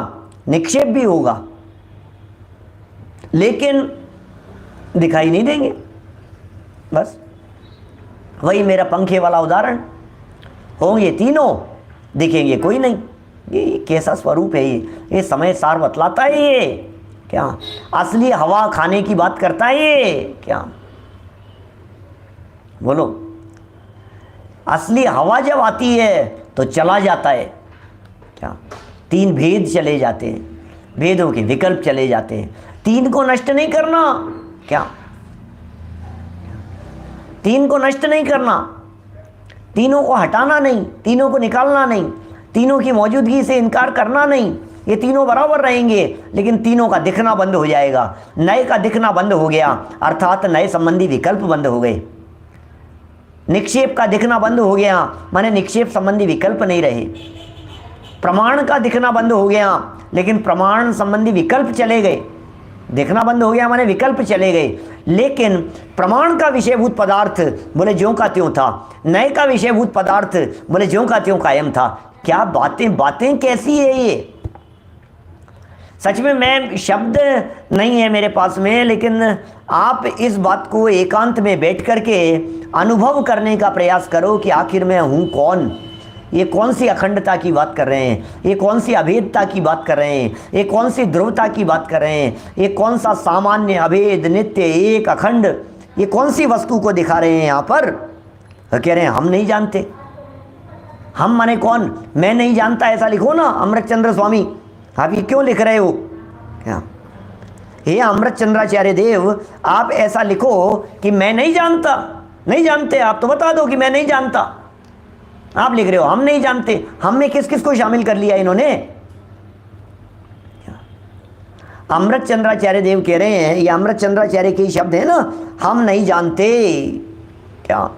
निक्षेप भी होगा, लेकिन दिखाई नहीं देंगे। बस वही मेरा पंखे वाला उदाहरण, होंगे तीनों, दिखेंगे कोई नहीं। ये कैसा स्वरूप है ये समय सार बतलाता है ये, क्या असली हवा खाने की बात करता है ये, क्या बोलो। असली हवा जब आती है तो चला जाता है, क्या 3 भेद चले जाते हैं, भेदों के विकल्प चले जाते हैं। 3 को नष्ट नहीं करना, क्या 3 को नष्ट नहीं करना, तीनों को हटाना नहीं, तीनों को निकालना नहीं, तीनों की मौजूदगी से इनकार करना नहीं, ये तीनों बराबर रहेंगे, लेकिन तीनों का दिखना बंद हो जाएगा। नए का दिखना बंद हो गया, अर्थात नए संबंधी विकल्प बंद हो गए। निक्षेप का दिखना बंद हो गया, माने निक्षेप संबंधी विकल्प नहीं रहे। प्रमाण का दिखना बंद हो गया, लेकिन प्रमाण संबंधी विकल्प चले गए। दिखना बंद हो गया माने विकल्प चले गए, लेकिन प्रमाण का विषयभूत पदार्थ बोले ज्यों का त्यों था, नए का विषयभूत पदार्थ बोले ज्यों का त्यों कायम था। क्या बातें कैसी है ये! सच में मैं शब्द नहीं है मेरे पास में, लेकिन आप इस बात को एकांत में बैठ करके अनुभव करने का प्रयास करो कि आखिर मैं हूँ कौन। ये कौन सी अखंडता की बात कर रहे हैं, ये कौन सी अभेदता की बात कर रहे हैं, ये कौन सी ध्रुवता की बात कर रहे हैं, ये कौन सा सामान्य अभेद नित्य एक अखंड, ये कौन सी वस्तु को दिखा रहे हैं यहाँ पर। कह रहे हैं हम नहीं जानते। हम माने कौन? मैं नहीं जानता ऐसा लिखो ना अमृतचंद्र स्वामी। आप ये क्यों लिख रहे हो? क्या हे अमृतचंद्राचार्य देव, आप ऐसा लिखो कि मैं नहीं जानता। नहीं जानते आप तो बता दो कि मैं नहीं जानता। आप लिख रहे हो हम नहीं जानते। हम में किस किस को शामिल कर लिया इन्होंने? अमृतचंद्राचार्य देव कह रहे हैं, ये अमृतचंद्राचार्य के शब्द है ना, हम नहीं जानते। क्या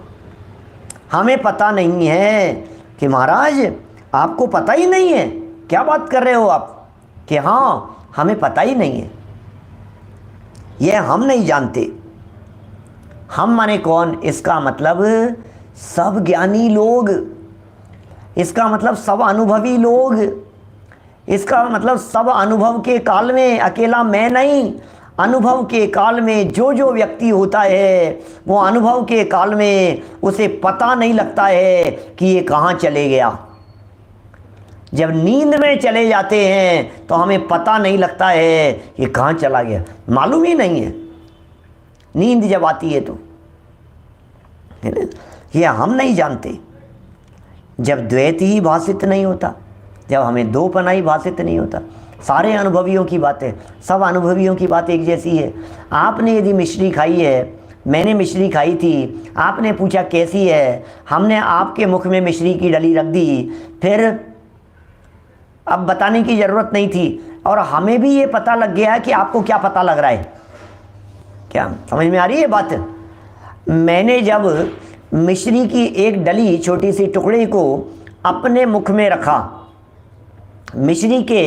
हमें पता नहीं है? कि महाराज आपको पता ही नहीं है? क्या बात कर रहे हो आप? कि हाँ हमें पता ही नहीं है, यह हम नहीं जानते। हम माने कौन? इसका मतलब सब ज्ञानी लोग, इसका मतलब सब अनुभवी लोग, इसका मतलब सब अनुभव के काल में, अकेला मैं नहीं। अनुभव के काल में जो जो व्यक्ति होता है वो अनुभव के काल में उसे पता नहीं लगता है कि ये कहाँ चले गया। जब नींद में चले जाते हैं तो हमें पता नहीं लगता है ये कहाँ चला गया, मालूम ही नहीं है। नींद जब आती है तो ये हम नहीं जानते। जब द्वैत ही भाषित नहीं होता, जब हमें दोपना ही भाषित नहीं होता, सारे अनुभवियों की बातें, सब अनुभवियों की बात एक जैसी है। आपने यदि मिश्री खाई है, मैंने मिश्री खाई थी, आपने पूछा कैसी है, हमने आपके मुख में मिश्री की डली रख दी, फिर अब बताने की ज़रूरत नहीं थी, और हमें भी ये पता लग गया कि आपको क्या पता लग रहा है। क्या समझ में आ रही है बात? मैंने जब मिश्री की एक डली छोटी सी टुकड़े को अपने मुख में रखा, मिश्री के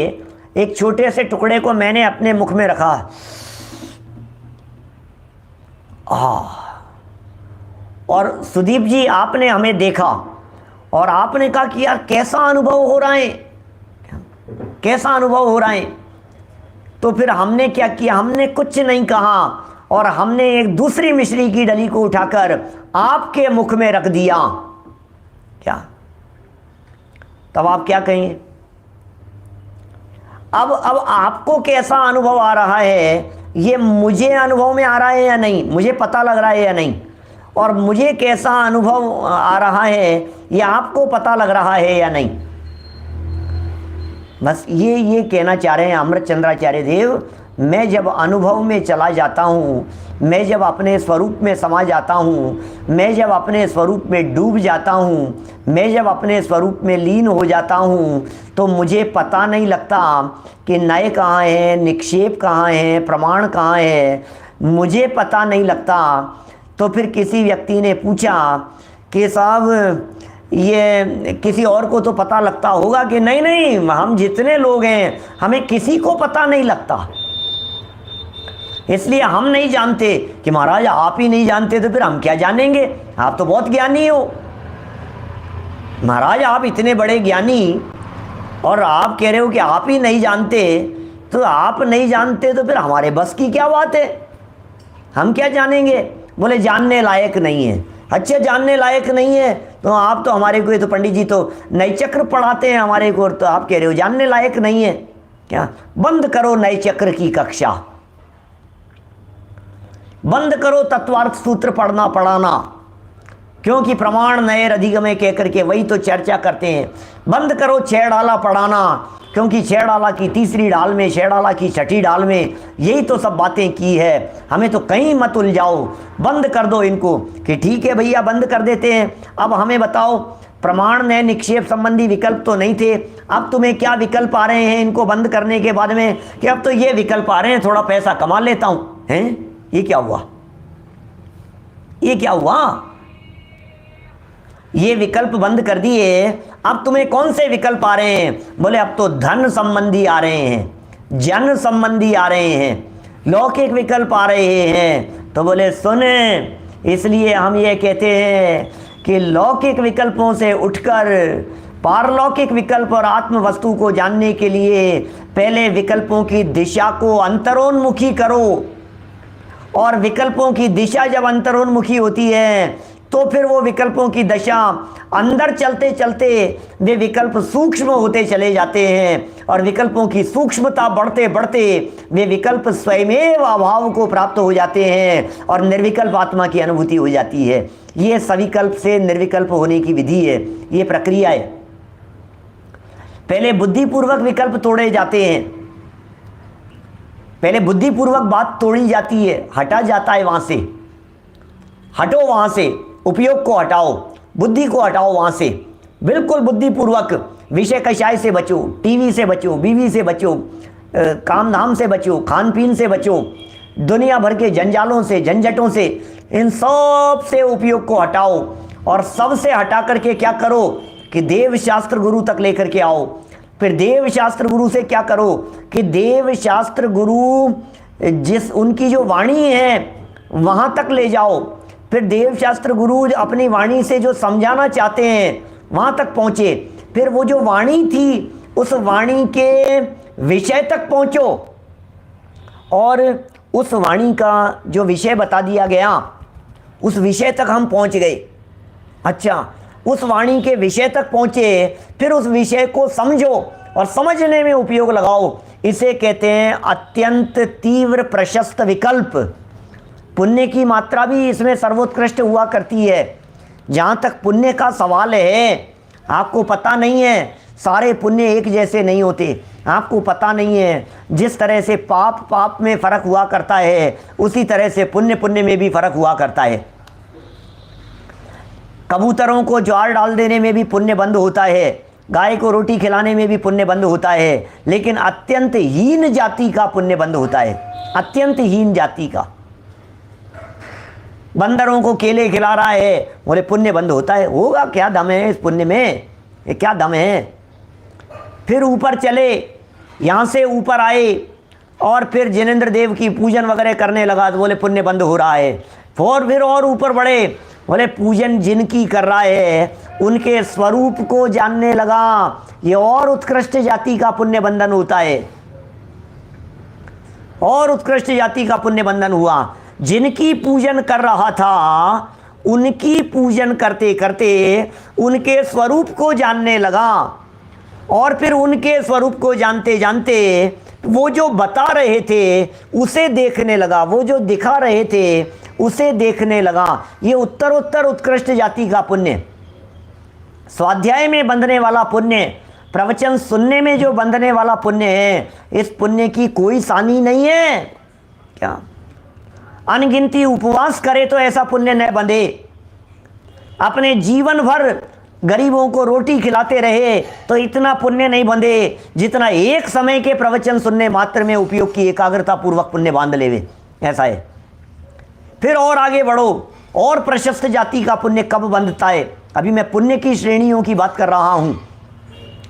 एक छोटे से टुकड़े को मैंने अपने मुख में रखा, और सुदीप जी आपने हमें देखा और आपने कहा कि यार कैसा अनुभव हो रहा है, कैसा अनुभव हो रहा है। तो फिर हमने क्या किया? हमने कुछ नहीं कहा और हमने एक दूसरी मिश्री की डली को उठाकर आपके मुख में रख दिया। क्या तब आप क्या कहेंगे? अब आपको कैसा अनुभव आ रहा है, ये मुझे अनुभव में आ रहा है या नहीं, मुझे पता लग रहा है या नहीं, और मुझे कैसा अनुभव आ रहा है ये आपको पता लग रहा है या नहीं। बस ये कहना चाह रहे हैं अमृतचंद्राचार्य देव। मैं जब अनुभव में चला जाता हूँ, मैं जब अपने स्वरूप में समा जाता हूँ, मैं जब अपने स्वरूप में डूब जाता हूँ, मैं जब अपने स्वरूप में लीन हो जाता हूँ, तो मुझे पता नहीं लगता कि नए कहाँ है, निक्षेप कहाँ है, प्रमाण कहाँ है, मुझे पता नहीं लगता। तो फिर किसी व्यक्ति ने पूछा कि साहब ये किसी और को तो पता लगता होगा कि नहीं नहीं, हम जितने लोग हैं हमें किसी को पता नहीं लगता, इसलिए हम नहीं जानते। कि महाराज आप ही नहीं जानते तो फिर हम क्या जानेंगे, आप तो बहुत ज्ञानी हो। महाराज आप इतने बड़े ज्ञानी और आप कह रहे हो कि आप ही नहीं जानते, तो आप नहीं जानते तो फिर हमारे बस की क्या बात है, हम क्या जानेंगे। बोले जानने लायक नहीं है। अच्छा जानने लायक नहीं है तो आप तो हमारे को, तो पंडित जी तो नए चक्र पढ़ाते हैं हमारे को, तो आप कह रहे हो जानने लायक नहीं है। क्या बंद करो नए चक्र की कक्षा, बंद करो तत्वार्थ सूत्र पढ़ना पढ़ाना, क्योंकि प्रमाण नए अधिगमे कह करके वही तो चर्चा करते हैं। बंद करो छह डाला पढ़ाना, क्योंकि छह डाला की तीसरी डाल में, छह डाला की छठी डाल में यही तो सब बातें की है। हमें तो कहीं मत उलझाओ, बंद कर दो इनको। कि ठीक है भैया बंद कर देते हैं, अब हमें बताओ प्रमाण नए निक्षेप संबंधी विकल्प तो नहीं थे, अब तुम्हें क्या विकल्प आ रहे हैं इनको बंद करने के बाद में कि अब तो ये विकल्प आ रहे हैं थोड़ा पैसा कमा लेता हूं, हैं? ये क्या हुआ? ये क्या हुआ? ये विकल्प बंद कर दिए, अब तुम्हें कौन से विकल्प आ रहे हैं? बोले अब तो धन संबंधी आ रहे हैं, जन संबंधी आ रहे हैं, लौकिक विकल्प आ रहे हैं। तो बोले सुने, इसलिए हम ये कहते हैं कि लौकिक विकल्पों से उठकर पारलौकिक विकल्प और आत्म वस्तु को जानने के लिए पहले विकल्पों की दिशा को अंतरोन्मुखी करो, और विकल्पों की दिशा जब अंतरोन्मुखी होती है तो फिर वो विकल्पों की दशा अंदर चलते चलते वे विकल्प सूक्ष्म होते चले जाते हैं, और विकल्पों की सूक्ष्मता बढ़ते बढ़ते वे विकल्प स्वयमेव अभाव को प्राप्त हो जाते हैं और निर्विकल्प आत्मा की अनुभूति हो जाती है। ये सविकल्प से निर्विकल्प होने की विधि है, ये प्रक्रिया है। पहले बुद्धिपूर्वक विकल्प तोड़े जाते हैं, पहले बुद्धिपूर्वक बात तोड़ी जाती है, हटा जाता है वहां से, हटो वहां से, उपयोग को हटाओ, बुद्धि को हटाओ वहां से, बिल्कुल बुद्धिपूर्वक विषय कषाय से बचो, टीवी से बचो, बीवी से बचो, काम धाम से बचो, खान पीन से बचो, दुनिया भर के जंजालों से, झंझटों से, इन सब से उपयोग को हटाओ, और सबसे हटा करके क्या करो कि देव शास्त्र गुरु तक लेकर के आओ। फिर देव शास्त्र गुरु से क्या करो कि देव शास्त्र गुरु जिस उनकी जो वाणी है वहां तक ले जाओ। फिर देव शास्त्र गुरु अपनी वाणी से जो समझाना चाहते हैं वहां तक पहुंचे। फिर वो जो वाणी थी उस वाणी के विषय तक पहुंचो, और उस वाणी का जो विषय बता दिया गया उस विषय तक हम पहुंच गए। अच्छा, उस वाणी के विषय तक पहुंचे, फिर उस विषय को समझो और समझने में उपयोग लगाओ। इसे कहते हैं अत्यंत तीव्र प्रशस्त विकल्प। पुण्य की मात्रा भी इसमें सर्वोत्कृष्ट हुआ करती है। जहाँ तक पुण्य का सवाल है, आपको पता नहीं है, सारे पुण्य एक जैसे नहीं होते, आपको पता नहीं है। जिस तरह से पाप पाप में फर्क हुआ करता है, उसी तरह से पुण्य पुण्य में भी फर्क हुआ करता है। कबूतरों को ज्वार डाल देने में भी पुण्य बंद होता है, गाय को रोटी खिलाने में भी पुण्य बंद होता है, लेकिन अत्यंत हीन जाति का पुण्य बंद होता है, अत्यंत हीन जाति का। बंदरों को केले खिला रहा है, बोले पुण्य बंद होता है, होगा क्या दम है इस पुण्य में, ये क्या दम है। फिर ऊपर चले, यहाँ से ऊपर आए और फिर जिनेंद्र देव की पूजन वगैरह करने लगा तो बोले पुण्य बंद हो रहा है। फिर और ऊपर बढ़े, बोले पूजन जिनकी कर रहा है उनके स्वरूप को जानने लगा, ये और उत्कृष्ट जाति का पुण्य बंधन होता है, और उत्कृष्ट जाति का पुण्य बंधन हुआ। जिनकी पूजन कर रहा था उनकी पूजन करते करते उनके स्वरूप को जानने लगा, और फिर उनके स्वरूप को जानते जानते वो जो बता रहे थे उसे देखने लगा, वो जो दिखा रहे थे उसे देखने लगा। ये उत्तरोत्तर उत्कृष्ट जाति का पुण्य, स्वाध्याय में बंधने वाला पुण्य, प्रवचन सुनने में जो बंधने वाला पुण्य है, इस पुण्य की कोई सानी नहीं है। क्या अनगिनती उपवास करे तो ऐसा पुण्य न बंधे, अपने जीवन भर गरीबों को रोटी खिलाते रहे तो इतना पुण्य नहीं बंधे जितना एक समय के प्रवचन सुनने मात्र में उपयोग की एकाग्रता पूर्वक पुण्य बांध लेवे, ऐसा है। फिर और आगे बढ़ो, और प्रशस्त जाति का पुण्य कब बंधता है, अभी मैं पुण्य की श्रेणियों की बात कर रहा हूं।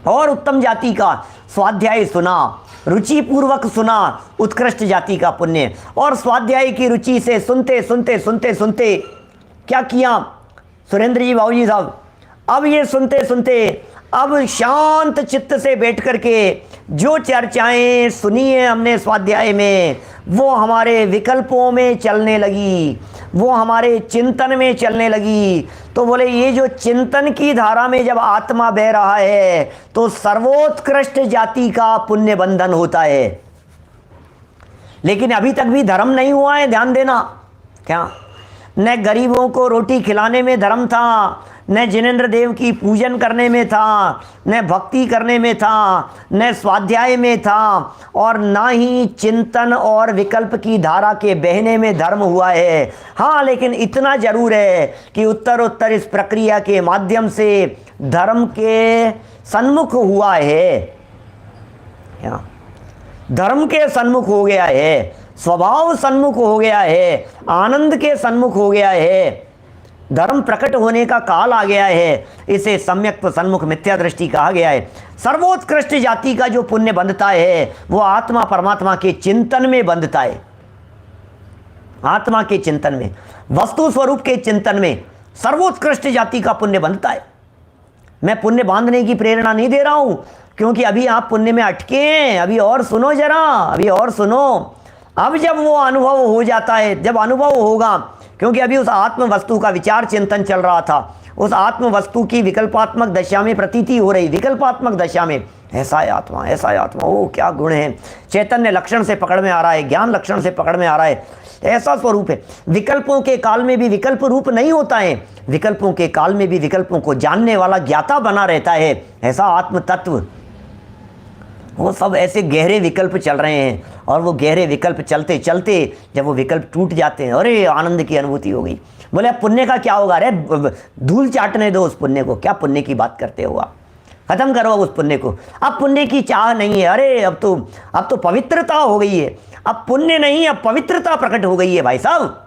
और उत्तम जाति का स्वाध्याय सुना, रुचि पूर्वक सुना, उत्कृष्ट जाति का पुण्य। और स्वाध्याय की रुचि से सुनते सुनते सुनते सुनते क्या किया सुरेंद्र जी बाबूजी साहब, अब ये सुनते सुनते अब शांत चित्त से बैठ करके जो चर्चाएं सुनी है हमने स्वाध्याय में, वो हमारे विकल्पों में चलने लगी, वो हमारे चिंतन में चलने लगी। तो बोले ये जो चिंतन की धारा में जब आत्मा बह रहा है तो सर्वोत्कृष्ट जाति का पुण्य बंधन होता है। लेकिन अभी तक भी धर्म नहीं हुआ है, ध्यान देना। क्या न गरीबों को रोटी खिलाने में धर्म था, न जिनेंद्र देव की पूजन करने में था, न भक्ति करने में था, न स्वाध्याय में था, और ना ही चिंतन और विकल्प की धारा के बहने में धर्म हुआ है। हाँ, लेकिन इतना जरूर है कि उत्तर उत्तर इस प्रक्रिया के माध्यम से धर्म के सन्मुख हुआ है, धर्म के सन्मुख हो गया है, स्वभाव सन्मुख हो गया है, आनंद के सन्मुख हो गया है, धर्म प्रकट होने का काल आ गया है। इसे सम्यक सन्मुख मिथ्या दृष्टि कहा गया है। सर्वोत्कृष्ट जाति का जो पुण्य बंधता है वो आत्मा परमात्मा के चिंतन में बंधता है, आत्मा के चिंतन में, वस्तु स्वरूप के चिंतन में सर्वोत्कृष्ट जाति का पुण्य बंधता है। मैं पुण्य बांधने की प्रेरणा नहीं दे रहा हूं, क्योंकि अभी आप पुण्य में अटके हैं। अभी और सुनो जरा, अभी और सुनो। अब जब वो अनुभव हो जाता है, जब अनुभव होगा, क्योंकि अभी उस आत्म वस्तु का विचार चिंतन चल रहा था, उस आत्म वस्तु की विकल्पात्मक दशा में प्रतीति हो रही, विकल्पात्मक दशा में ऐसा है आत्मा, ऐसा है आत्मा, वो क्या गुण है, चैतन्य लक्षण से पकड़ में आ रहा है, ज्ञान लक्षण से पकड़ में आ रहा है, ऐसा स्वरूप है। विकल्पों के काल में भी विकल्प रूप नहीं होता है, विकल्पों के काल में भी विकल्पों को जानने वाला ज्ञाता बना रहता है, ऐसा आत्म तत्व। वो सब ऐसे गहरे विकल्प चल रहे हैं, और वो गहरे विकल्प चलते चलते जब वो विकल्प टूट जाते हैं, अरे आनंद की अनुभूति हो गई। बोले पुण्य का क्या होगा? अरे धूल चाटने दो उस पुण्य को, क्या पुण्य की बात करते हो आप, खत्म करो उस पुण्य को। अब पुण्य की चाह नहीं है, अरे अब तो पवित्रता हो गई है, अब पुण्य नहीं, अब पवित्रता प्रकट हो गई है भाई साहब।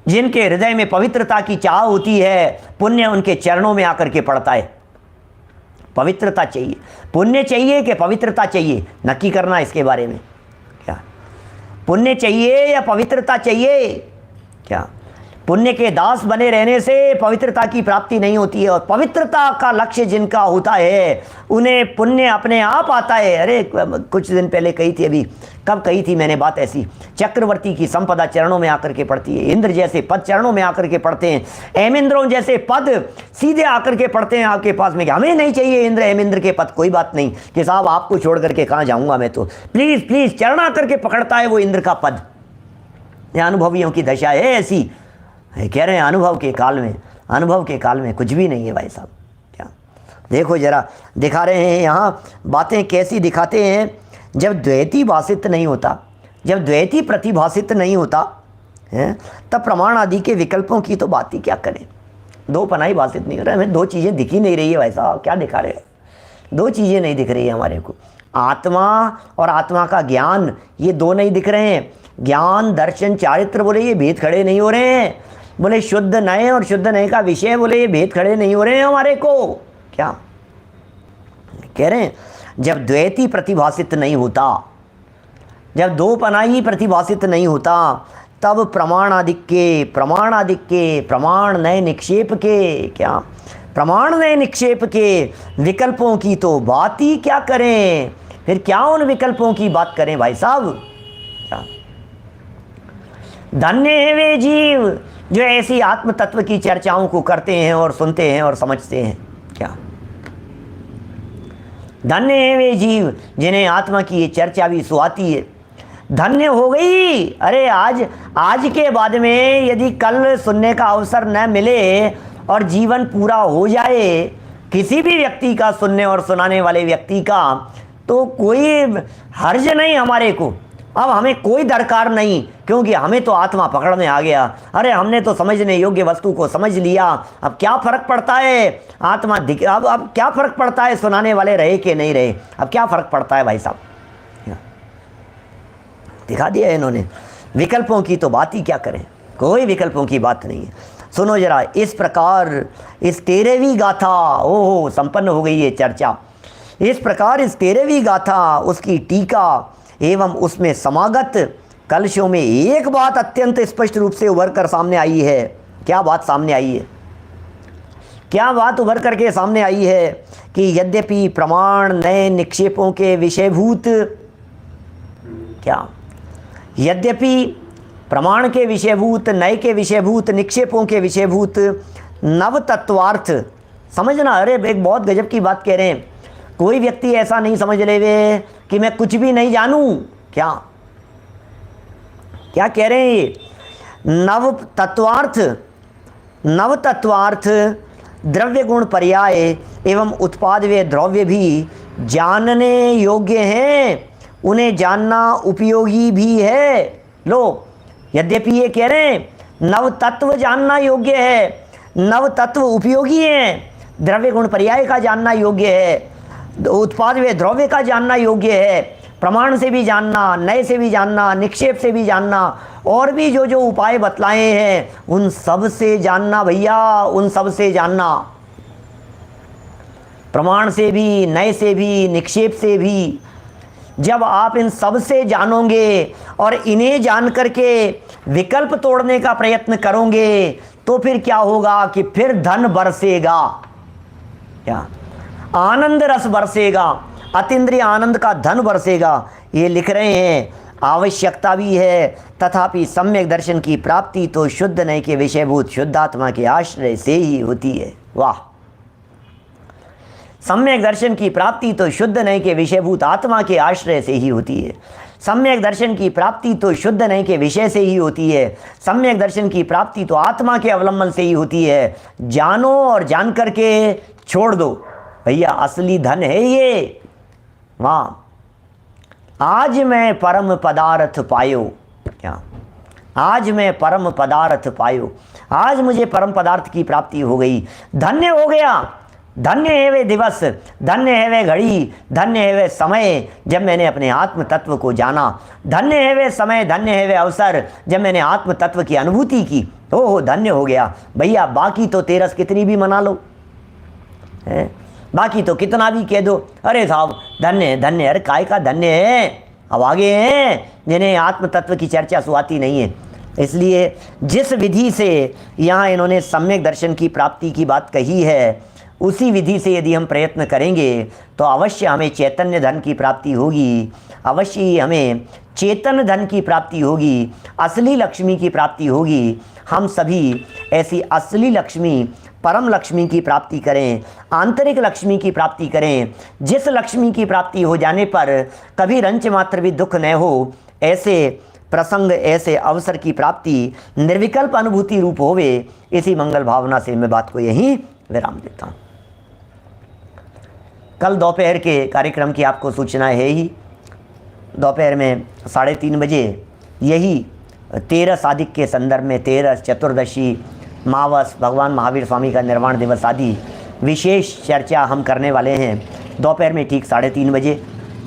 जिनके हृदय में पवित्रता की चाह होती है, पुण्य उनके चरणों में आकर के पड़ता है। पवित्रता चाहिए, पुण्य चाहिए कि पवित्रता चाहिए, नक्की करना इसके बारे में। क्या पुण्य चाहिए या पवित्रता चाहिए? क्या पुण्य के दास बने रहने से पवित्रता की प्राप्ति नहीं होती है, और पवित्रता का लक्ष्य जिनका होता है उन्हें पुण्य अपने आप आता है। अरे कुछ दिन पहले कही थी, अभी कब कही थी मैंने बात ऐसी, चक्रवर्ती की संपदा चरणों में आकर के पड़ती है, इंद्र जैसे पद चरणों में आकर के पड़ते हैं, एमिंद्रों जैसे पद सीधे आकर के पड़ते हैं आपके पास में। हमें नहीं चाहिए इंद्र एमिंद्र के पद, कोई बात नहीं कि साहब आपको छोड़ करके कहाँ जाऊँगा मैं, तो प्लीज़ प्लीज़ चरण आकर के पकड़ता है वो इंद्र का पद। यह अनुभवियों की दशा है ऐसी। कह रहे हैं अनुभव के काल में, अनुभव के काल में कुछ भी नहीं है भाई साहब। क्या देखो जरा, दिखा रहे हैं यहाँ बातें कैसी दिखाते हैं। जब द्वैती भाषित नहीं होता, जब द्वैती प्रतिभाषित नहीं होता है, तब प्रमाण आदि के विकल्पों की तो बात ही क्या करें। दो पनाई भाषित नहीं हो रहा है, हमें दो चीज़ें दिख ही नहीं रही है भाई साहब। क्या दिखा रहे हैं? दो चीज़ें नहीं दिख रही है हमारे को, आत्मा और आत्मा का ज्ञान, ये दो नहीं दिख रहे हैं। ज्ञान दर्शन चारित्र बोले ये भेद खड़े नहीं हो रहे हैं। बोले शुद्ध नए और शुद्ध नए का विषय, बोले ये भेद खड़े नहीं हो रहे हैं हमारे को। क्या कह रहे हैं? जब द्वैती प्रतिभाषित नहीं होता, जब दो पनाही प्रतिभाषित नहीं होता, तब प्रमाण आदिक के प्रमाण नए निक्षेप के, क्या प्रमाण नए निक्षेप के विकल्पों की तो बात ही क्या करें। फिर क्या उन विकल्पों की बात करें भाई साहब। क्या धन्य है वे जीव जो ऐसी आत्म तत्व की चर्चाओं को करते हैं और सुनते हैं और समझते हैं। क्या धन्य है वे जीव जिन्हें आत्मा की ये चर्चा भी सुहाती है। धन्य हो गई। अरे आज के बाद में यदि कल सुनने का अवसर न मिले और जीवन पूरा हो जाए किसी भी व्यक्ति का, सुनने और सुनाने वाले व्यक्ति का, तो कोई हर्ज नहीं हमारे को। अब हमें कोई दरकार नहीं, क्योंकि हमें तो आत्मा पकड़ में आ गया। अरे हमने तो समझने योग्य वस्तु को समझ लिया। अब क्या फ़र्क पड़ता है आत्मा अब क्या फ़र्क पड़ता है सुनाने वाले रहे कि नहीं रहे, अब क्या फ़र्क पड़ता है भाई साहब। दिखा दिया इन्होंने। विकल्पों की तो बात ही क्या करें, कोई विकल्पों की बात नहीं है। सुनो जरा, इस प्रकार इस 13वीं गाथा, ओहो संपन्न हो गई ये चर्चा। इस प्रकार इस 13वीं गाथा, उसकी टीका एवं उसमें समागत कलशों में एक बात अत्यंत स्पष्ट रूप से उभर कर सामने आई है। क्या बात सामने आई है? क्या बात उभर करके सामने आई है कि यद्यपि प्रमाण नए निक्षेपों के विषयभूत, क्या यद्यपि प्रमाण के विषयभूत, नए के विषयभूत, निक्षेपों के विषयभूत नव तत्वार्थ समझना। अरे एक बहुत गजब की बात कह रहे हैं। कोई व्यक्ति ऐसा नहीं समझ ले वे कि मैं कुछ भी नहीं जानूं। क्या क्या कह रहे हैं ये? नव तत्वार्थ द्रव्य गुण पर्याय एवं उत्पाद व द्रव्य भी जानने योग्य हैं, उन्हें जानना उपयोगी भी है। लो, यद्यपि ये कह रहे हैं नव तत्व जानना योग्य है, नव तत्व उपयोगी हैं, द्रव्य गुण पर्याय का जानना योग्य है, उत्पाद व द्रव्य का जानना योग्य है, प्रमाण से भी जानना, नए से भी जानना, निक्षेप से भी जानना, और भी जो जो उपाय बतलाए हैं उन सब से जानना भैया, उन सब से जानना, प्रमाण से भी, नए से भी, निक्षेप से भी। जब आप इन सब से जानोगे और इन्हें जान करके विकल्प तोड़ने का प्रयत्न करोगे तो फिर क्या होगा कि फिर धन बरसेगा, क्या आनंद रस बरसेगा, अतीन्द्रिय आनंद का धन बरसेगा। ये लिख रहे हैं आवश्यकता भी है, तथापि सम्यक दर्शन की प्राप्ति तो शुद्ध नय के विषयभूत शुद्धात्मा के आश्रय से ही होती है। वाह, सम्यक दर्शन की प्राप्ति तो शुद्ध नय के विषयभूत आत्मा के आश्रय से ही होती है। सम्यक दर्शन की प्राप्ति तो शुद्ध नय के विषय से ही होती है। सम्यक दर्शन की प्राप्ति तो आत्मा के अवलंबन से ही होती है। जानो और जान करके छोड़ दो भैया, असली धन है ये। वाह, आज मैं परम पदार्थ पायो, क्या आज मैं परम पदार्थ पायो, आज मुझे परम पदार्थ की प्राप्ति हो गई, धन्य हो गया। धन्य है वे दिवस, धन्य है वे घड़ी, धन्य है वे समय जब मैंने अपने आत्म तत्व को जाना, धन्य है वे समय, धन्य है वे अवसर जब मैंने आत्म तत्व की अनुभूति की। ओहो, धन्य हो गया भैया। बाकी तो तेरस कितनी भी मना लो है, बाकी तो कितना भी कह दो, अरे साहब धन्य धन्य, अरे काय का धन्य है। अब आगे हैं जिन्हें आत्म तत्व की चर्चा सुहाती नहीं है। इसलिए जिस विधि से यहाँ इन्होंने सम्यक दर्शन की प्राप्ति की बात कही है, उसी विधि से यदि हम प्रयत्न करेंगे तो अवश्य हमें चैतन्य धन की प्राप्ति होगी, अवश्य ही हमें चेतन धन की प्राप्ति होगी, असली लक्ष्मी की प्राप्ति होगी। हम सभी ऐसी असली लक्ष्मी, परम लक्ष्मी की प्राप्ति करें, आंतरिक लक्ष्मी की प्राप्ति करें, जिस लक्ष्मी की प्राप्ति हो जाने पर कभी रंच मात्र भी दुख न हो, ऐसे प्रसंग, ऐसे अवसर की प्राप्ति निर्विकल्प अनुभूति रूप होवे। इसी मंगल भावना से मैं बात को यहीं विराम देता हूँ। कल दोपहर के कार्यक्रम की आपको सूचना है ही, दोपहर में 3:30 बजे यही 13 सादिक के संदर्भ में 13 चतुर्दशी, मावस, भगवान महावीर स्वामी का निर्वाण दिवस आदि विशेष चर्चा हम करने वाले हैं दोपहर में ठीक 3:30 बजे।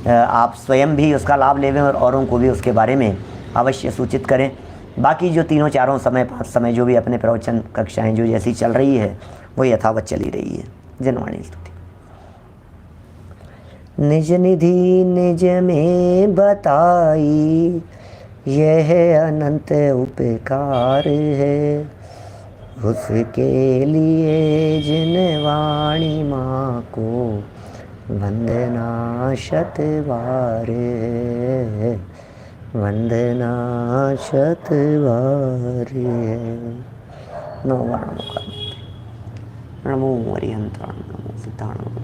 आप स्वयं भी उसका लाभ लेवें और औरों को भी उसके बारे में अवश्य सूचित करें। बाकी जो 3-4 समय, 5 समय जो भी अपने प्रवचन कक्षाएं जो जैसी चल रही है वो यथावत चली रही है। जनवाणी स्तुति। निज निधि निज में बताई, यह अनंत उपकार है, उसके लिए जिन वाणी माँ को वंदना शत बार है, वंदना शत बार है। नमो नमो अरिहंताण, नमो सिद्धाण।